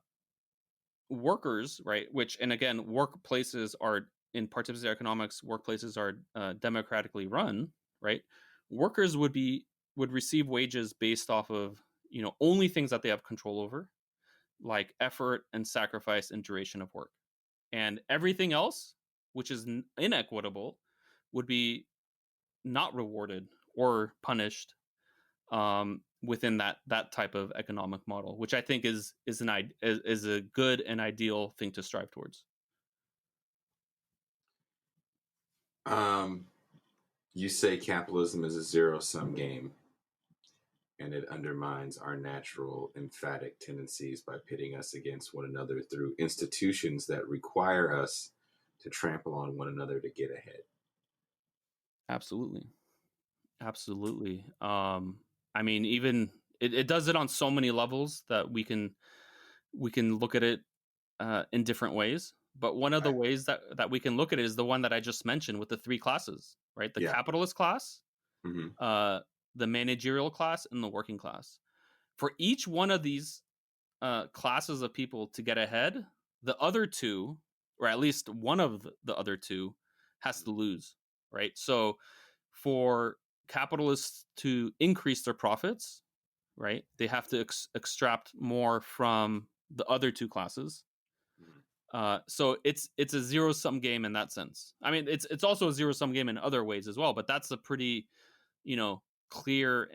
[SPEAKER 1] workers, right, which, and again, workplaces are, in participatory economics, workplaces are democratically run, right? Workers would receive wages based off of, only things that they have control over. like effort and sacrifice and duration of work. And everything else, which is inequitable, would be not rewarded or punished within that type of economic model, which I think is a good and ideal thing to strive towards.
[SPEAKER 2] You say capitalism is a zero-sum game, and it undermines our natural emphatic tendencies by pitting us against one another through institutions that require us to trample on one another to get ahead.
[SPEAKER 1] Absolutely. I mean, even it does it on so many levels that we can look at it in different ways. But one of the ways that we can look at it is the one that I just mentioned with the three classes, right? The capitalist class, the managerial class, and the working class. For each one of these classes of people to get ahead, the other two, or at least one of the other two, has to lose, right? So for capitalists to increase their profits, right, they have to extract more from the other two classes. So it's a zero sum game in that sense. I mean, it's also a zero sum game in other ways as well, but that's a pretty, clear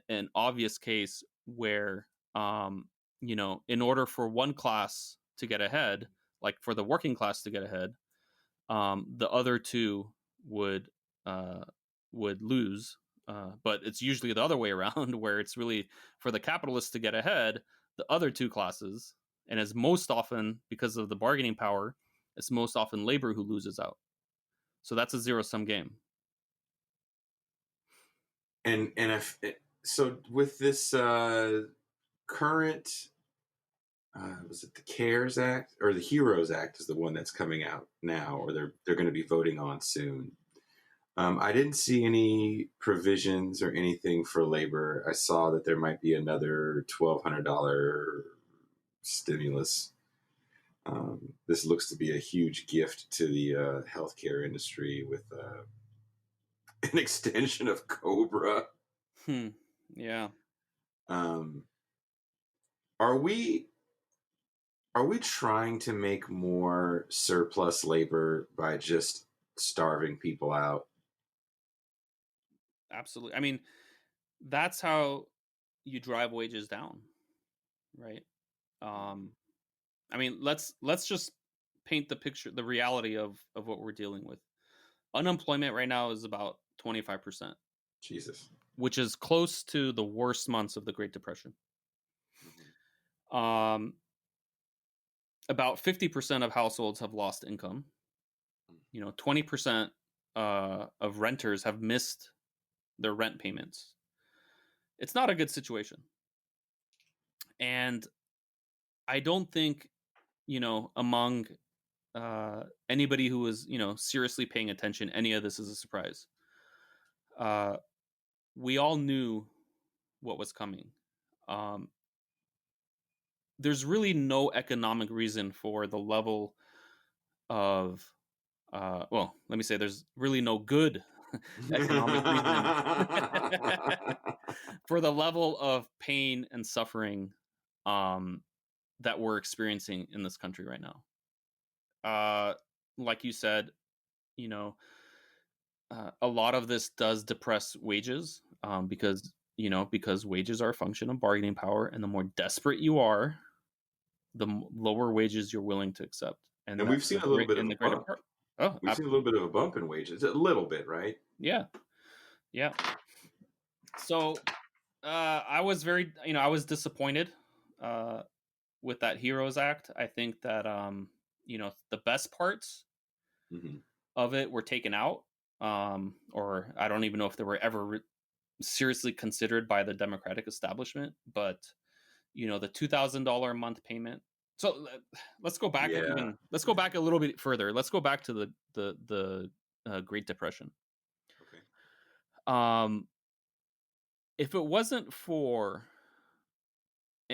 [SPEAKER 1] and obvious case where, in order for one class to get ahead, like for the working class to get ahead, the other two would lose. But it's usually the other way around, where it's really for the capitalists to get ahead, the other two classes, and it's most often, because of the bargaining power, it's most often labor who loses out. So that's a zero sum game.
[SPEAKER 2] And if so, with this current, was it the CARES Act or the HEROES Act is the one that's coming out now, or they're going to be voting on soon. I didn't see any provisions or anything for labor. I saw that there might be another $1,200 stimulus. This looks to be a huge gift to the healthcare industry with an extension of COBRA.
[SPEAKER 1] Yeah.
[SPEAKER 2] Are we trying to make more surplus labor by just starving people out?
[SPEAKER 1] Absolutely. I mean, that's how you drive wages down, right? I mean, let's just paint the picture, the reality of what we're dealing with. Unemployment right now is about 25%.
[SPEAKER 2] Jesus.
[SPEAKER 1] Which is close to the worst months of the Great Depression. About 50% of households have lost income. 20% of renters have missed their rent payments. It's not a good situation. And I don't think, among anybody who was, seriously paying attention, any of this is a surprise. We all knew what was coming. There's really no economic reason for the level of, well, let me say there's really no good economic reason for the level of pain and suffering that we're experiencing in this country right now. Like you said, a lot of this does depress wages because wages are a function of bargaining power, and the more desperate you are, the lower wages you're willing to accept.
[SPEAKER 2] And we've seen a little bit of a bump. We've seen a little bit of a bump in wages, a little bit, right?
[SPEAKER 1] Yeah. So I was I was disappointed with that HEROES Act. I think that the best parts of it were taken out, or I don't even know if they were ever seriously considered by the Democratic establishment. But the $2,000 a month payment. So let's go back. Let's go back a little bit further. Let's go back to the Great Depression. Okay. If it wasn't for,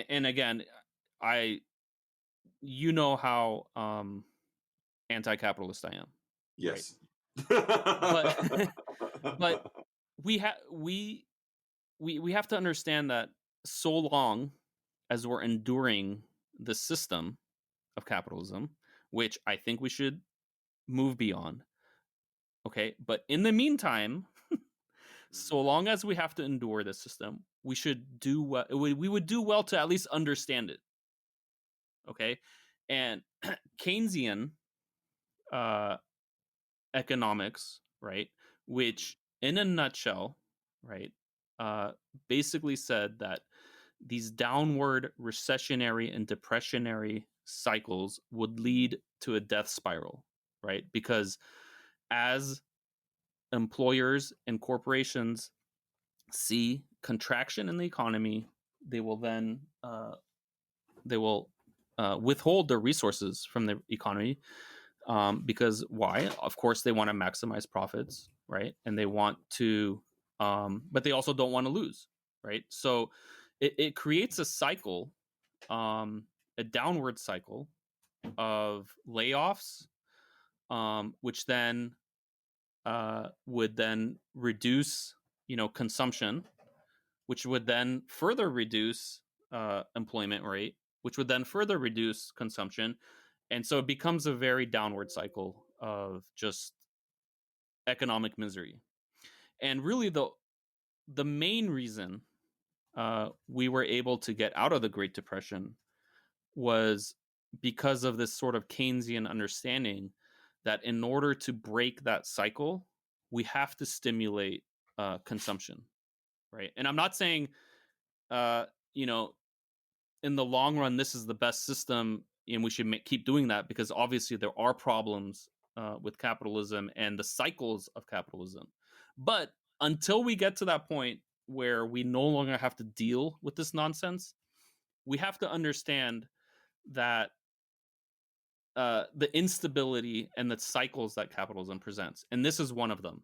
[SPEAKER 1] and again, how anti-capitalist I am.
[SPEAKER 2] Yes.
[SPEAKER 1] Right? But we have to understand that so long as we're enduring the system of capitalism, which I think we should move beyond. Okay, but in the meantime, so long as we have to endure this system, we should do well. We would do well to at least understand it. Okay, and Keynesian uh, economics, right, which in a nutshell, right, uh, basically said that these downward recessionary and depressionary cycles would lead to a death spiral, right? Because as employers and corporations see contraction in the economy, they will then withhold their resources from the economy, because why? Of course, they want to maximize profits, right? And they want to, but they also don't want to lose, right? So it creates a cycle, a downward cycle of layoffs, which then would then reduce, consumption, which would then further reduce employment rate, which would then further reduce consumption, and so it becomes a very downward cycle of just economic misery. And really, the main reason we were able to get out of the Great Depression was because of this sort of Keynesian understanding that in order to break that cycle, we have to stimulate consumption, right? And I'm not saying, uh, you know, in the long run, this is the best system, and we should keep doing that, because obviously there are problems with capitalism and the cycles of capitalism. But until we get to that point where we no longer have to deal with this nonsense, we have to understand that the instability and the cycles that capitalism presents, and this is one of them.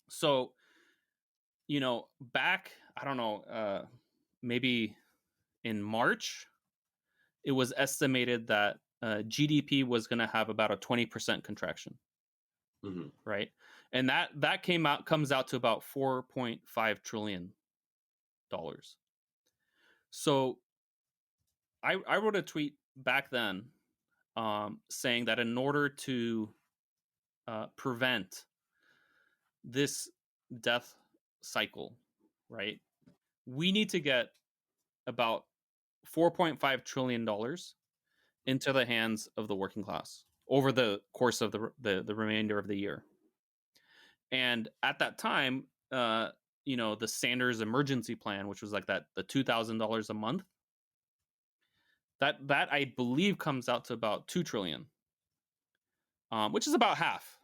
[SPEAKER 1] So, back, I don't know, maybe in March, it was estimated that GDP was going to have about a 20% contraction, right? And that comes out to about $4.5 trillion. So I wrote a tweet back then, saying that in order to prevent this death cycle, right, we need to get about $4.5 trillion into the hands of the working class over the course of the remainder of the year. And at that time, the Sanders emergency plan, which was like the $2,000 a month, that I believe comes out to about $2 trillion, which is about half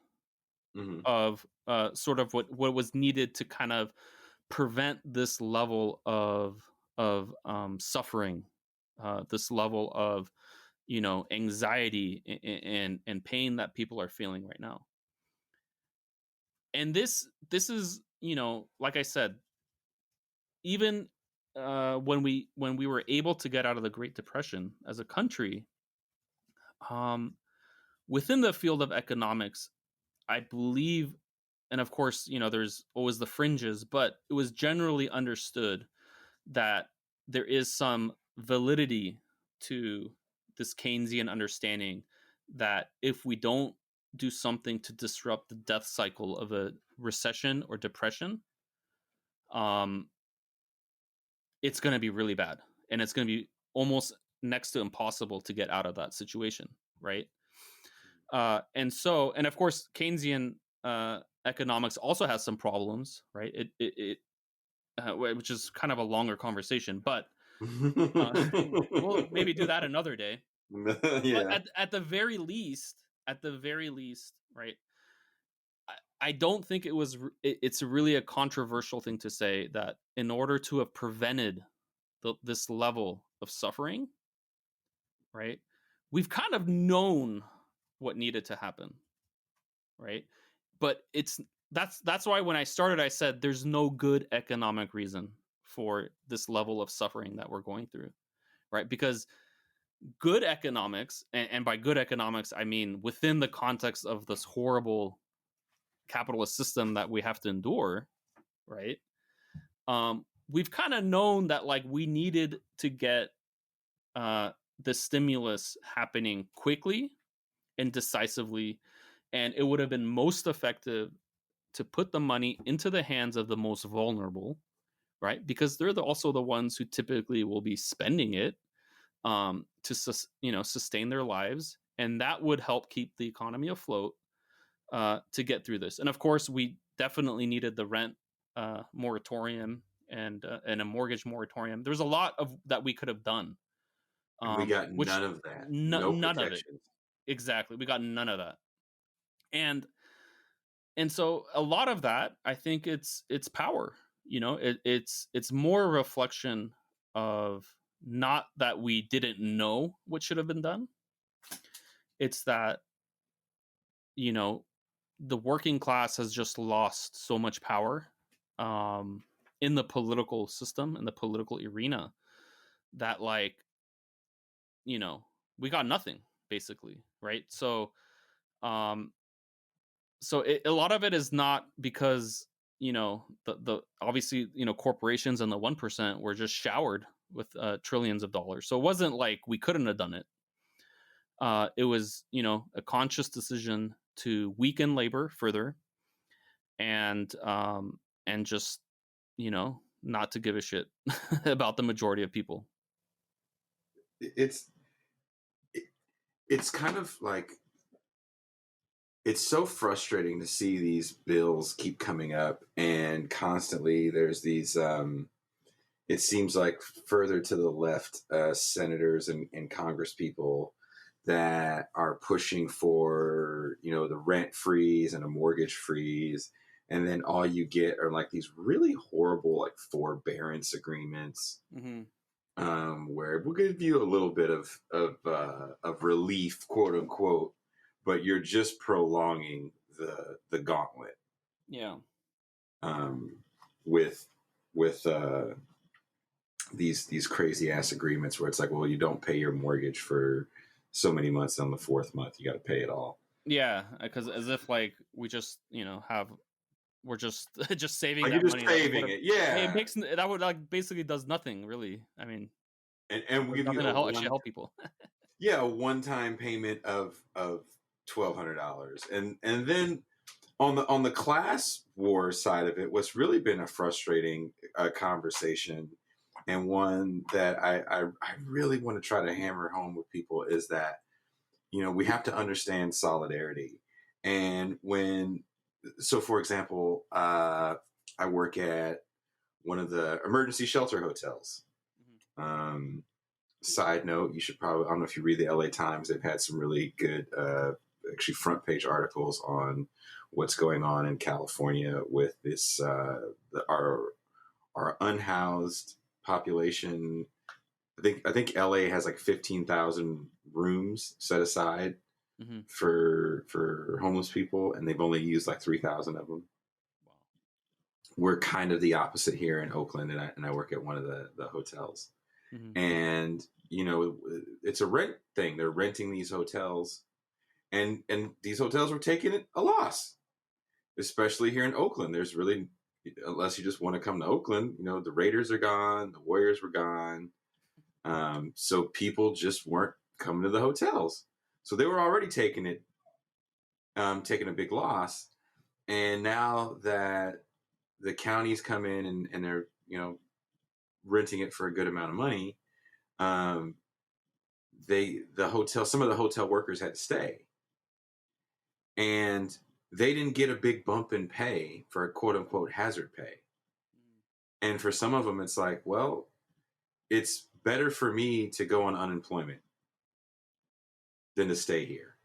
[SPEAKER 1] of sort of what was needed to kind of prevent this level of suffering, this level of anxiety and pain that people are feeling right now. And this is, like I said, even when we were able to get out of the Great Depression as a country, within the field of economics, I believe, and of course, there's always the fringes, but it was generally understood that there is some validity to this Keynesian understanding that if we don't do something to disrupt the death cycle of a recession or depression, it's going to be really bad, and it's going to be almost next to impossible to get out of that situation, right? And of course, Keynesian economics also has some problems, right? Which is kind of a longer conversation, but we'll maybe do that another day.
[SPEAKER 2] Yeah.
[SPEAKER 1] But at the very least, right? I don't think it's really a controversial thing to say that in order to have prevented this level of suffering, right, we've kind of what needed to happen, right? But that's why when I started, I said there's no good economic reason for this level of suffering that we're going through, right? Because good economics, and by good economics, I mean within the context of this horrible capitalist system that we have to endure, right? We've kind of known that, like, we needed to get the stimulus happening quickly and decisively, and it would have been most effective to put the money into the hands of the most vulnerable, right? Because they're also the ones who typically will be spending it to sustain their lives, and that would help keep the economy afloat to get through this. And of course, we definitely needed the rent moratorium and a mortgage moratorium. There's a lot of that we could have done,
[SPEAKER 2] And we got
[SPEAKER 1] which
[SPEAKER 2] none of that. No
[SPEAKER 1] none of it.
[SPEAKER 2] protections.
[SPEAKER 1] Exactly, we got none of that. And so a lot of that, I think it's power. It's more a reflection of not that we didn't know what should have been done. It's that the working class has just lost so much power in the political system, in the political arena, that we got nothing basically, right? So um a lot of it is not because the obviously corporations and the 1% were just showered with trillions of dollars. So it wasn't like we couldn't have done it. It was a conscious decision to weaken labor further, and just not to give a shit about the majority of people.
[SPEAKER 2] It's kind of like, it's so frustrating to see these bills keep coming up, and constantly there's these it seems like further to the left senators and congress people that are pushing for the rent freeze and a mortgage freeze, and then all you get are like these really horrible like forbearance agreements, where we'll give you a little bit of relief, quote unquote, but you're just prolonging the gauntlet.
[SPEAKER 1] Yeah.
[SPEAKER 2] With these crazy ass agreements where it's like, well, you don't pay your mortgage for so many months, on the fourth month you got to pay it all.
[SPEAKER 1] Yeah, because as if like we just we're just just saving
[SPEAKER 2] like
[SPEAKER 1] that
[SPEAKER 2] you're just
[SPEAKER 1] money.
[SPEAKER 2] saving it, yeah.
[SPEAKER 1] It makes that would like basically does nothing really. I mean,
[SPEAKER 2] and we'll
[SPEAKER 1] there's
[SPEAKER 2] give you
[SPEAKER 1] nothing to actually help people.
[SPEAKER 2] a one-time payment of $1,200, and then on the class war side of it, what's really been a frustrating conversation, and one that I really want to try to hammer home with people, is that we have to understand solidarity. And so for example, I work at one of the emergency shelter hotels. Side note, you should probably, I don't know if you read the LA Times, they've had some really good actually front page articles on what's going on in California with this our unhoused population. I think LA has like 15,000 rooms set aside for homeless people, and they've only used like 3,000 of them.
[SPEAKER 1] Wow.
[SPEAKER 2] We're kind of the opposite here in Oakland, and I work at one of the hotels. And it's a rent thing. They're renting these hotels, and these hotels were taking a loss, especially here in Oakland. There's really, unless you just want to come to Oakland, the Raiders are gone, the Warriors were gone, so people just weren't coming to the hotels. So they were already taking a big loss, and now that the counties come in and they're renting it for a good amount of money, some of the hotel workers had to stay, and they didn't get a big bump in pay for a quote unquote hazard pay. And for some of them, it's like, well, it's better for me to go on unemployment than to stay here.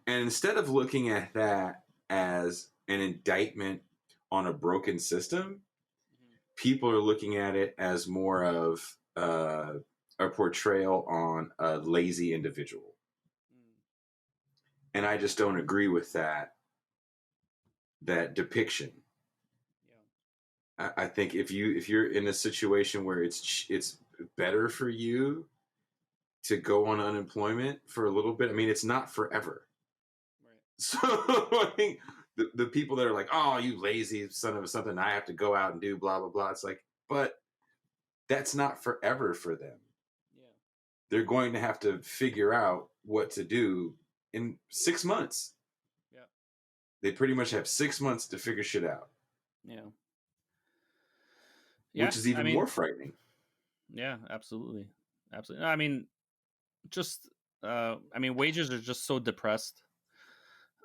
[SPEAKER 2] And instead of looking at that as an indictment on a broken system, people are looking at it as more of a portrayal on a lazy individual. And I just don't agree with that depiction. Yeah. I think if you're in a situation where it's better for you to go on unemployment for a little bit, I mean, it's not forever. Right. So I think the people that are like, oh, you lazy son of something, I have to go out and do blah, blah, blah. It's like, but that's not forever for them. they're going to have to figure out what to do in 6 months.
[SPEAKER 1] Yeah.
[SPEAKER 2] They pretty much have 6 months to figure shit out.
[SPEAKER 1] Yeah. Yeah.
[SPEAKER 2] Which is
[SPEAKER 1] I
[SPEAKER 2] even
[SPEAKER 1] mean,
[SPEAKER 2] more frightening.
[SPEAKER 1] yeah, absolutely. Absolutely. I mean, just, wages are just so depressed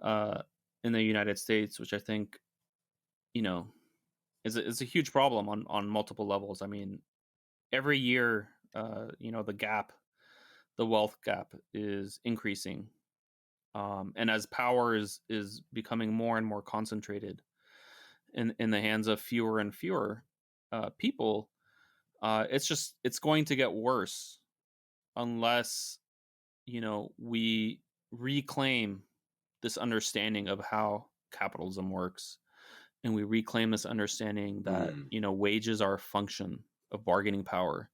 [SPEAKER 1] uh, in the United States, which I think, you know, is a huge problem on multiple levels. I mean, every year, the wealth gap is increasing. And as power is becoming more and more concentrated in the hands of fewer and fewer people, it's going to get worse unless we reclaim this understanding of how capitalism works, and we reclaim this understanding that wages are a function of bargaining power.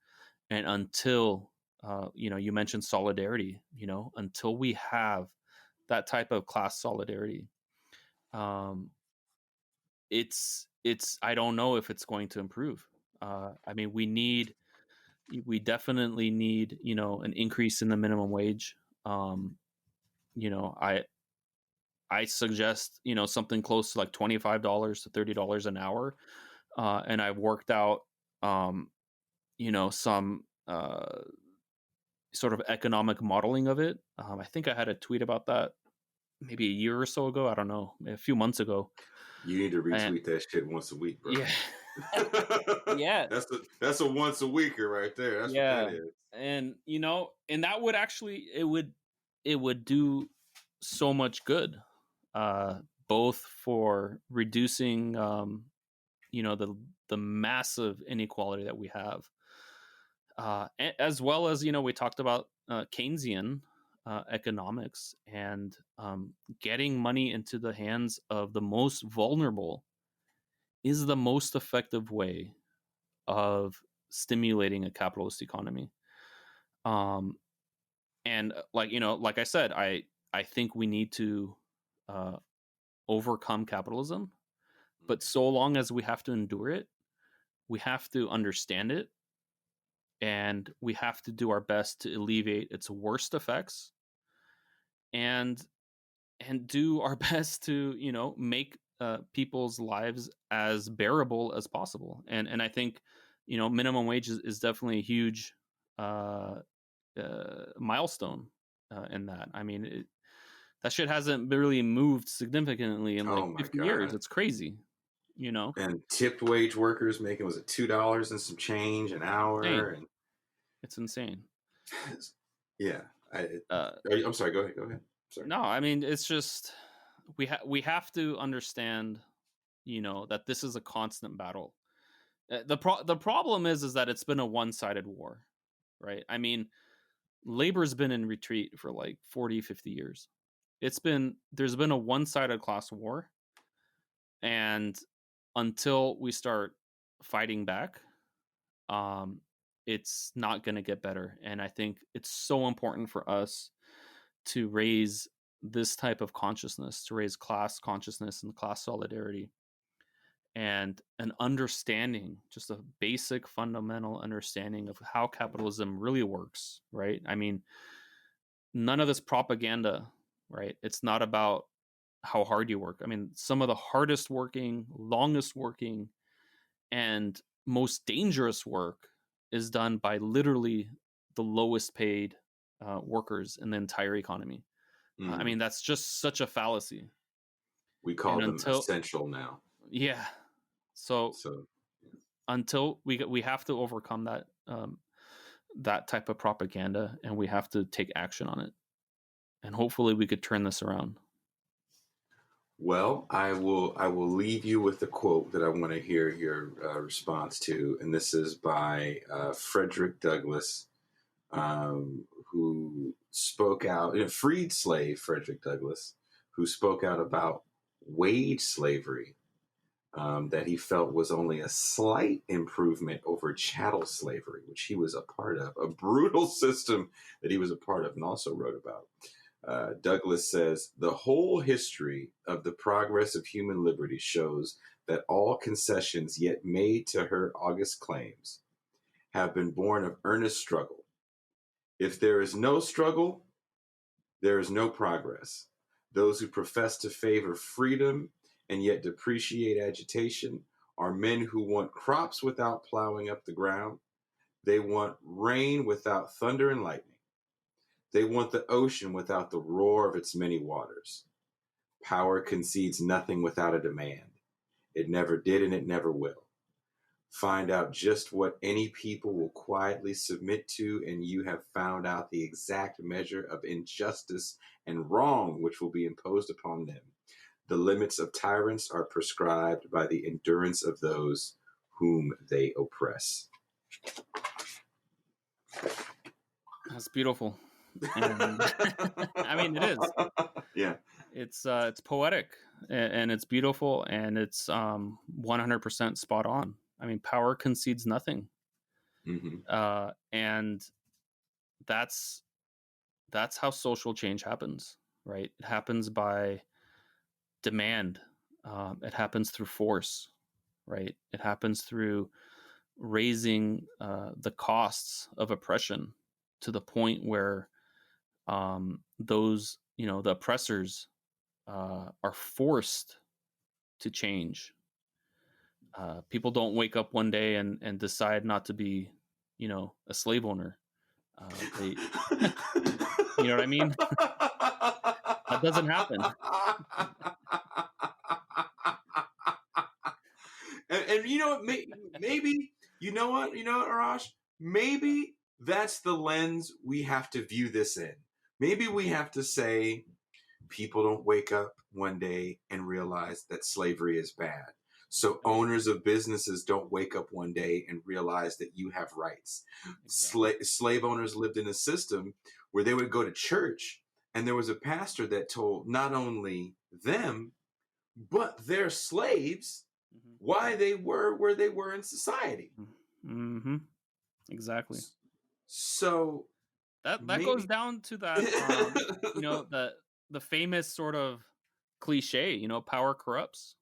[SPEAKER 1] And until you mentioned solidarity, until we have that type of class solidarity, um, it's I don't know if it's going to improve. I mean, we definitely need an increase in the minimum wage. Um, you know, I suggest something close to like $25 to $30 an hour, and I've worked out some sort of economic modeling of it. I think I had a tweet about that maybe a year or so ago. I don't know, a few months ago.
[SPEAKER 2] You need to
[SPEAKER 1] And
[SPEAKER 2] retweet that shit once a week, bro.
[SPEAKER 1] yeah, yeah,
[SPEAKER 2] that's a once a weeker right there. That's what that
[SPEAKER 1] yeah,
[SPEAKER 2] is.
[SPEAKER 1] and and that would actually it would do so much good, uh, both for reducing the massive inequality that we have, as well as we talked about Keynesian economics, and getting money into the hands of the most vulnerable is the most effective way of stimulating a capitalist economy. Um, and like I said, I think we need to uh, overcome capitalism, but so long as we have to endure it, we have to understand it, and we have to do our best to alleviate its worst effects, and do our best to make people's lives as bearable as possible. And I think minimum wage is definitely a huge uh, milestone in that. I mean, that shit hasn't really moved significantly in like
[SPEAKER 2] Oh my
[SPEAKER 1] 50 years.
[SPEAKER 2] god.
[SPEAKER 1] It's crazy, you know.
[SPEAKER 2] And tipped wage workers making, was it $2 and some change an hour?
[SPEAKER 1] Insane.
[SPEAKER 2] And
[SPEAKER 1] It's insane.
[SPEAKER 2] yeah,
[SPEAKER 1] Uh,
[SPEAKER 2] I'm sorry. Go ahead. Go ahead. Sorry.
[SPEAKER 1] no, I mean, it's just we have to understand, that this is a constant battle. The problem is that it's been a one-sided war, right? I mean, labor's been in retreat for like 40, 50 years. There's been a one-sided class war, and until we start fighting back, um, it's not going to get better. And I think it's so important for us to raise this type of consciousness, to raise class consciousness and class solidarity, and an understanding, just a basic fundamental understanding of how capitalism really works, right? I mean, none of this propaganda, right? It's not about how hard you work. I mean, some of the hardest working, longest working, and most dangerous work is done by literally the lowest paid workers in the entire economy. I mean, that's just such a fallacy.
[SPEAKER 2] We call
[SPEAKER 1] And
[SPEAKER 2] them essential now.
[SPEAKER 1] yeah, so
[SPEAKER 2] So
[SPEAKER 1] until we have to overcome that type of propaganda, and we have to take action on it, and hopefully we could turn this around.
[SPEAKER 2] well, I will leave you with a quote that I want to hear your response to, and this is by Frederick Douglass, who spoke out, a freed slave Frederick Douglass, who spoke out about wage slavery, that he felt was only a slight improvement over chattel slavery, which he was a part of, a brutal system that he was a part of and also wrote about. Douglass says, the whole history of the progress of human liberty shows that all concessions yet made to her august claims have been born of earnest struggle, If there is no struggle, there is no progress. Those who profess to favor freedom and yet depreciate agitation are men who want crops without plowing up the ground. They want rain without thunder and lightning. They want the ocean without the roar of its many waters. Power concedes nothing without a demand. It never did and it never will. Find out just what any people will quietly submit to, and you have found out the exact measure of injustice and wrong which will be imposed upon them. The limits of tyrants are prescribed by the endurance of those whom they oppress.
[SPEAKER 1] That's beautiful. And I mean, it is.
[SPEAKER 2] Yeah.
[SPEAKER 1] It's poetic and it's beautiful and it's 100% spot on. I mean, power concedes nothing.
[SPEAKER 2] Mm-hmm.
[SPEAKER 1] And that's how social change happens, right? It happens by demand. It happens through force, right? It happens through raising the costs of oppression to the point where those, the oppressors are forced to change. People don't wake up one day and decide not to be, a slave owner. They, you know what I mean? That doesn't happen.
[SPEAKER 2] And you know what? Maybe you know what, Arash. Maybe that's the lens we have to view this in. Maybe we have to say people don't wake up one day and realize that slavery is bad. So owners of businesses don't wake up one day and realize that you have rights.
[SPEAKER 1] Exactly.
[SPEAKER 2] Slave owners lived in a system where they would go to church and there was a pastor that told not only them, but their slaves why they were where they were in society.
[SPEAKER 1] Mm-hmm. Exactly.
[SPEAKER 2] So
[SPEAKER 1] that goes down to that, the famous sort of cliche, power corrupts.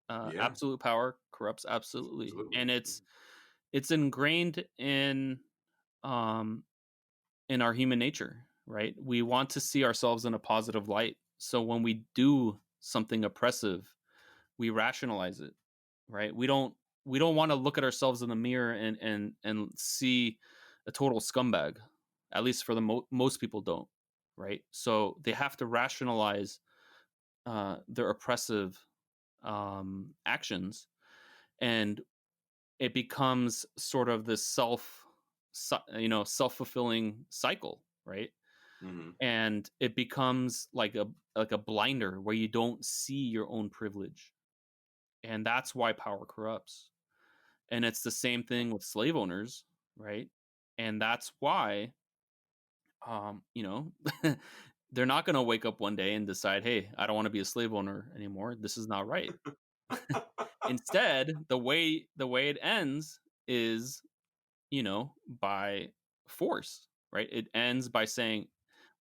[SPEAKER 2] Yeah,
[SPEAKER 1] Absolute power corrupts absolutely,
[SPEAKER 2] absolutely.
[SPEAKER 1] and it's ingrained um in our human nature, right? We want to see ourselves in a positive light. So when we do something oppressive, we rationalize it, right? We don't want to look at ourselves in the mirror and see a total scumbag. At least for the most people don't, right? So they have to rationalize their oppressive actions, and it becomes sort of this self-fulfilling cycle, right?
[SPEAKER 2] Mm-hmm.
[SPEAKER 1] And it becomes like a blinder where you don't see your own privilege, and that's why power corrupts. And it's the same thing with slave owners, right? And that's why um you know they're not going to wake up one day and decide, hey, I don't want to be a slave owner anymore, this is not right. Instead, the way it ends is, by force, right? It ends by saying,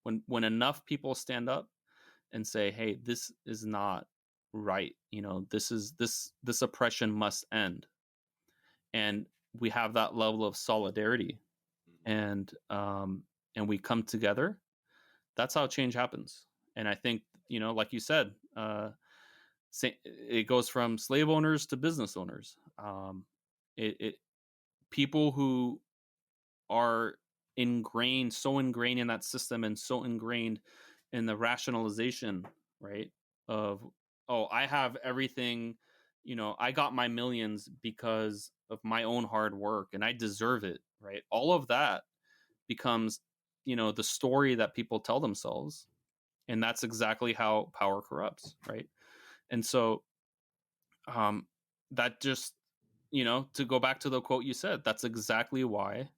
[SPEAKER 1] when enough people stand up and say, hey, this is not right, this oppression must end, and we have that level of solidarity, and we come together, that's how change happens. And I think, like you said, it goes from slave owners to business owners. It People who are so ingrained in that system, and so ingrained in the rationalization, right? Of, oh, I have everything, I got my millions because of my own hard work and I deserve it, right? All of that becomes, the story that people tell themselves. And that's exactly how power corrupts, right? And so, um, that just, to go back to the quote you said, that's exactly why,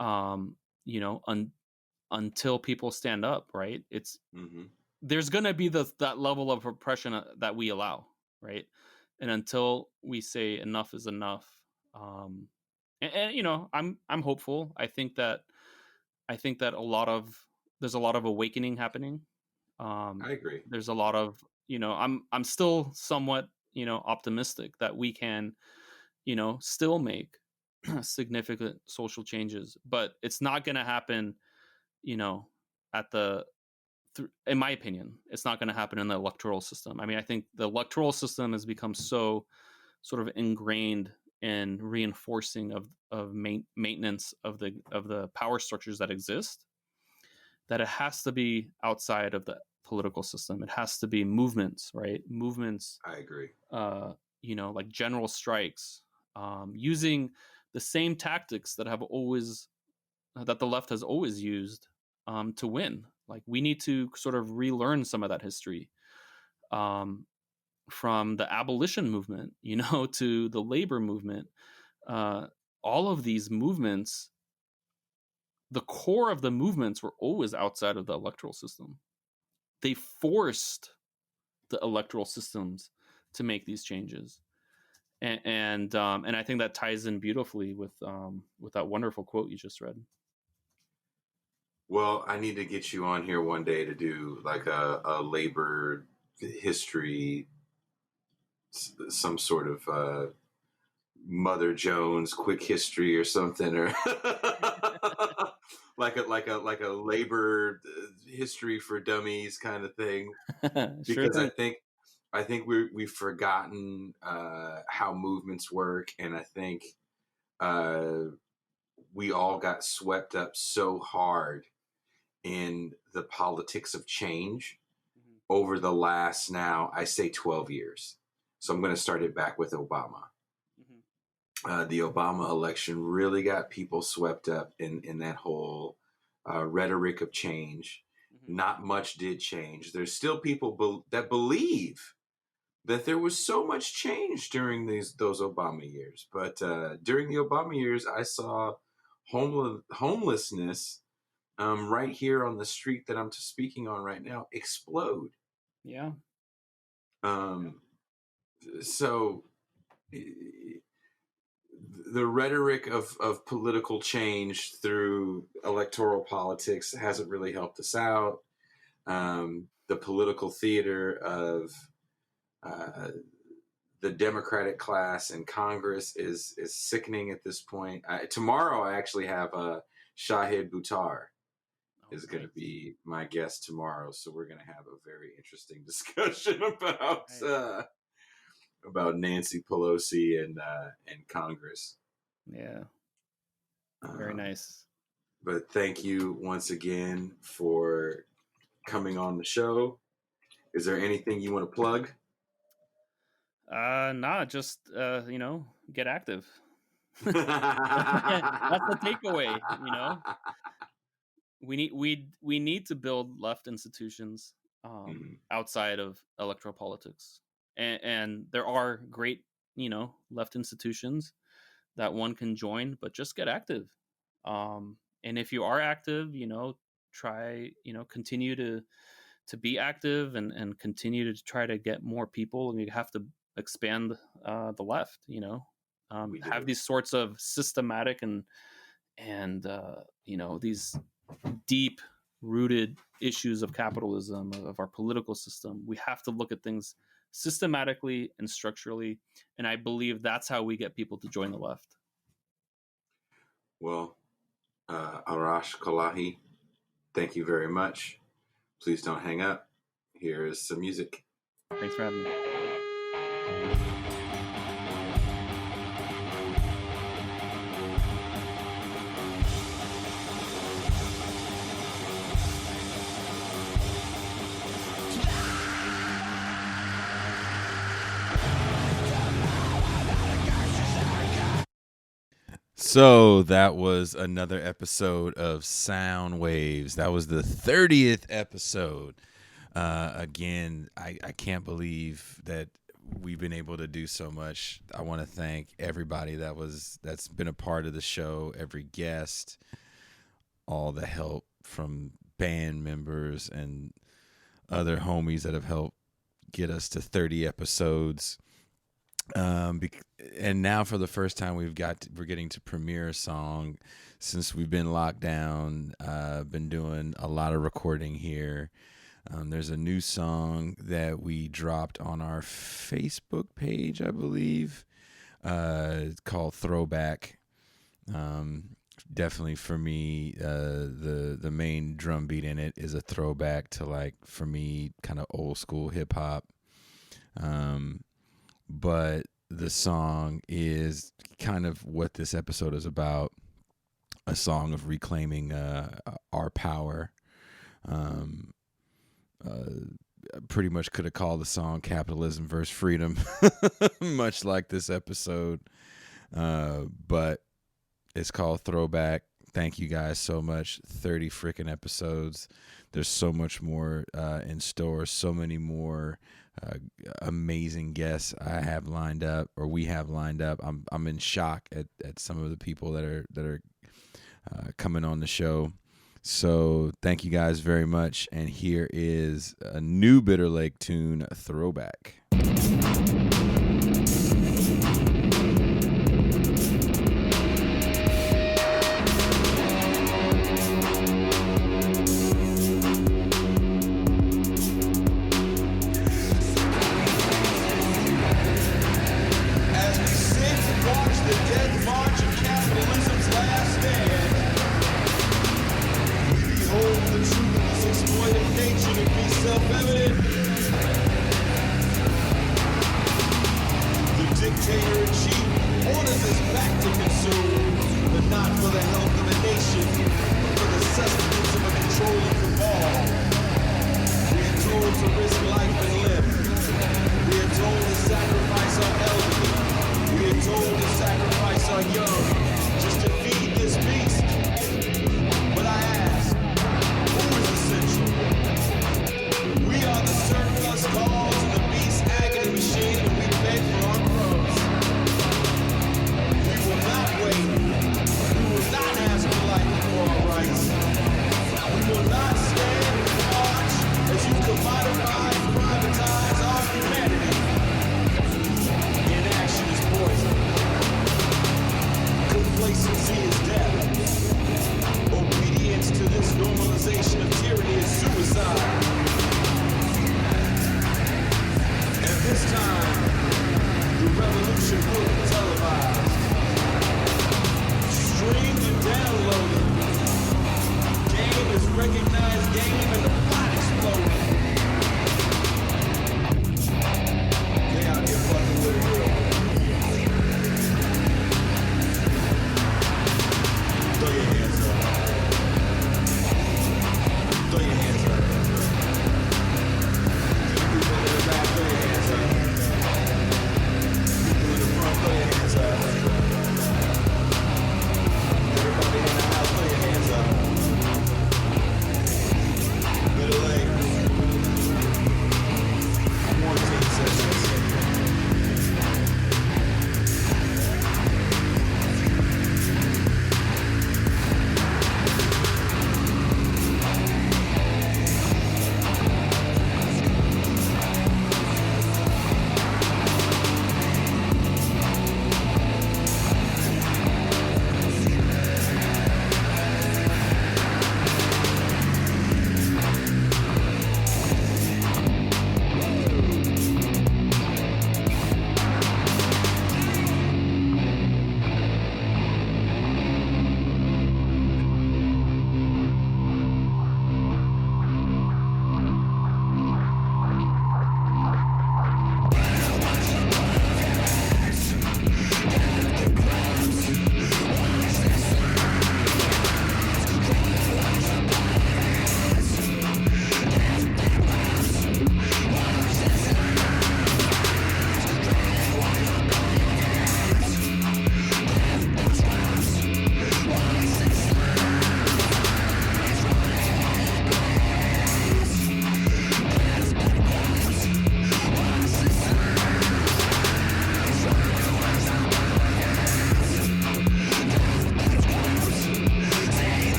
[SPEAKER 1] um, you know, un- until people stand up, right?
[SPEAKER 2] Mm-hmm.
[SPEAKER 1] There's gonna be that level of oppression that we allow, right? And until we say enough is enough, and I'm hopeful. I think that there's a lot of awakening happening.
[SPEAKER 2] I agree.
[SPEAKER 1] There's a lot of, I'm still somewhat, optimistic that we can, still make significant social changes, but it's not going to happen at the in my opinion, it's not going to happen in the electoral system. I mean, I think the electoral system has become so sort of ingrained in reinforcing of maintenance of the power structures that exist, that it has to be outside of the political system. It has to be movements, right? Movements.
[SPEAKER 2] I agree.
[SPEAKER 1] Like general strikes, using the same tactics that the left has always used to win. Like, we need to sort of relearn some of that history, from the abolition movement, to the labor movement. All of these movements, the core of the movements were always outside of the electoral system. They forced the electoral systems to make these changes, and I think that ties in beautifully with that wonderful quote you just read.
[SPEAKER 2] Well, I need to get you on here one day to do like a labor history, some sort of Mother Jones quick history or something, or like a labor history for dummies kind of thing.
[SPEAKER 1] Sure
[SPEAKER 2] Because
[SPEAKER 1] thing.
[SPEAKER 2] I think we've forgotten how movements work, and I think we all got swept up so hard in the politics of change over the last, now I say 12 years. So I'm going to start it back with Obama. The Obama election really got people swept up in that whole rhetoric of change. Not much did change. There's still people that believe that there was so much change during those Obama years. But during the Obama years, I saw homelessness right here on the street that I'm speaking on right now explode.
[SPEAKER 1] Yeah.
[SPEAKER 2] So the rhetoric of political change through electoral politics hasn't really helped us out. The political theater of the Democratic class in Congress is sickening at this point. Tomorrow, I actually have Shahid Buttar is going to be my guest tomorrow, so we're going to have a very interesting discussion about Nancy Pelosi and Congress.
[SPEAKER 1] Yeah. Very nice.
[SPEAKER 2] But thank you once again for coming on the show. Is there anything you want to plug?
[SPEAKER 1] Nah, just get active. That's the takeaway. We need to build left institutions outside of electoral politics, and there are great left institutions that one can join, but just get active. And if you are active, try continue to be active, and continue to try to get more people, and you have to expand the left. Have these sorts of systematic and these deep rooted issues of capitalism, of our political system. We have to look at things systematically and structurally, and I believe that's how we get people to join the left.
[SPEAKER 2] Well, Arash Kolahi, thank you very much. Please don't hang up. Here is some music.
[SPEAKER 1] Thanks for having me.
[SPEAKER 3] So that was another episode of Sound Waves. That was the 30th episode. Again, I can't believe that we've been able to do so much. I want to thank everybody that's been a part of the show, every guest, all the help from band members and other homies that have helped get us to 30 episodes. And now for the first time we're getting to premiere a song since we've been locked down. Been doing a lot of recording here. There's a new song that we dropped on our Facebook page, I believe, called Throwback. definitely for me, the main drum beat in it is a throwback to, like, for me, kind of old school hip hop. But the song is kind of what this episode is about, a song of reclaiming our power. Pretty much could have called the song Capitalism versus Freedom, much like this episode. But it's called Throwback. Thank you guys so much. 30 freaking episodes. There's so much more in store, so many more amazing guests I have lined up, or we have lined up. I'm in shock at some of the people that are coming on the show. So thank you guys very much. And here is a new Bitter Lake tune, Throwback.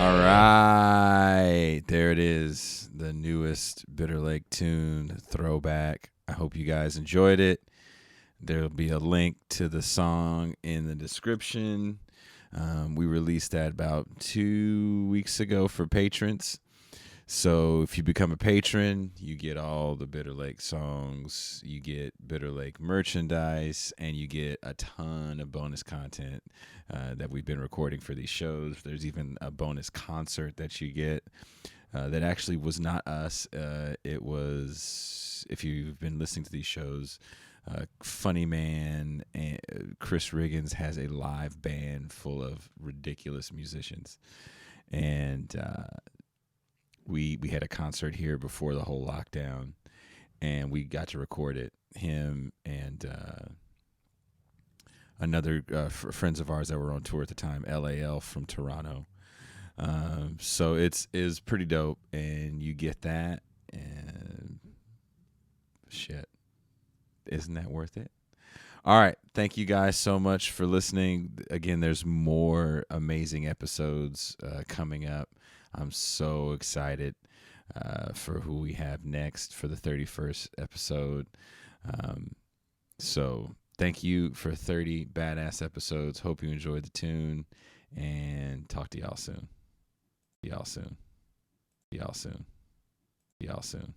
[SPEAKER 3] All right. There it is. The newest Bitter Lake tune, Throwback. I hope you guys enjoyed it. There'll be a link to the song in the description. We released that about 2 weeks ago for patrons. So if you become a patron, you get all the Bitter Lake songs, you get Bitter Lake merchandise, and you get a ton of bonus content that we've been recording for these shows. There's even a bonus concert that you get that actually was not us. It was, if you've been listening to these shows, Funny Man and Chris Riggins has a live band full of ridiculous musicians. And we had a concert here before the whole lockdown, and we got to record it. Him and another friends of ours that were on tour at the time, LAL from Toronto. So it's pretty dope, and you get that, and shit, isn't that worth it? All right, thank you guys so much for listening. Again, there's more amazing episodes coming up. I'm so excited for who we have next for the 31st episode. So thank you for 30 badass episodes. Hope you enjoyed the tune, and talk to y'all soon. Y'all soon. Y'all soon. Y'all soon.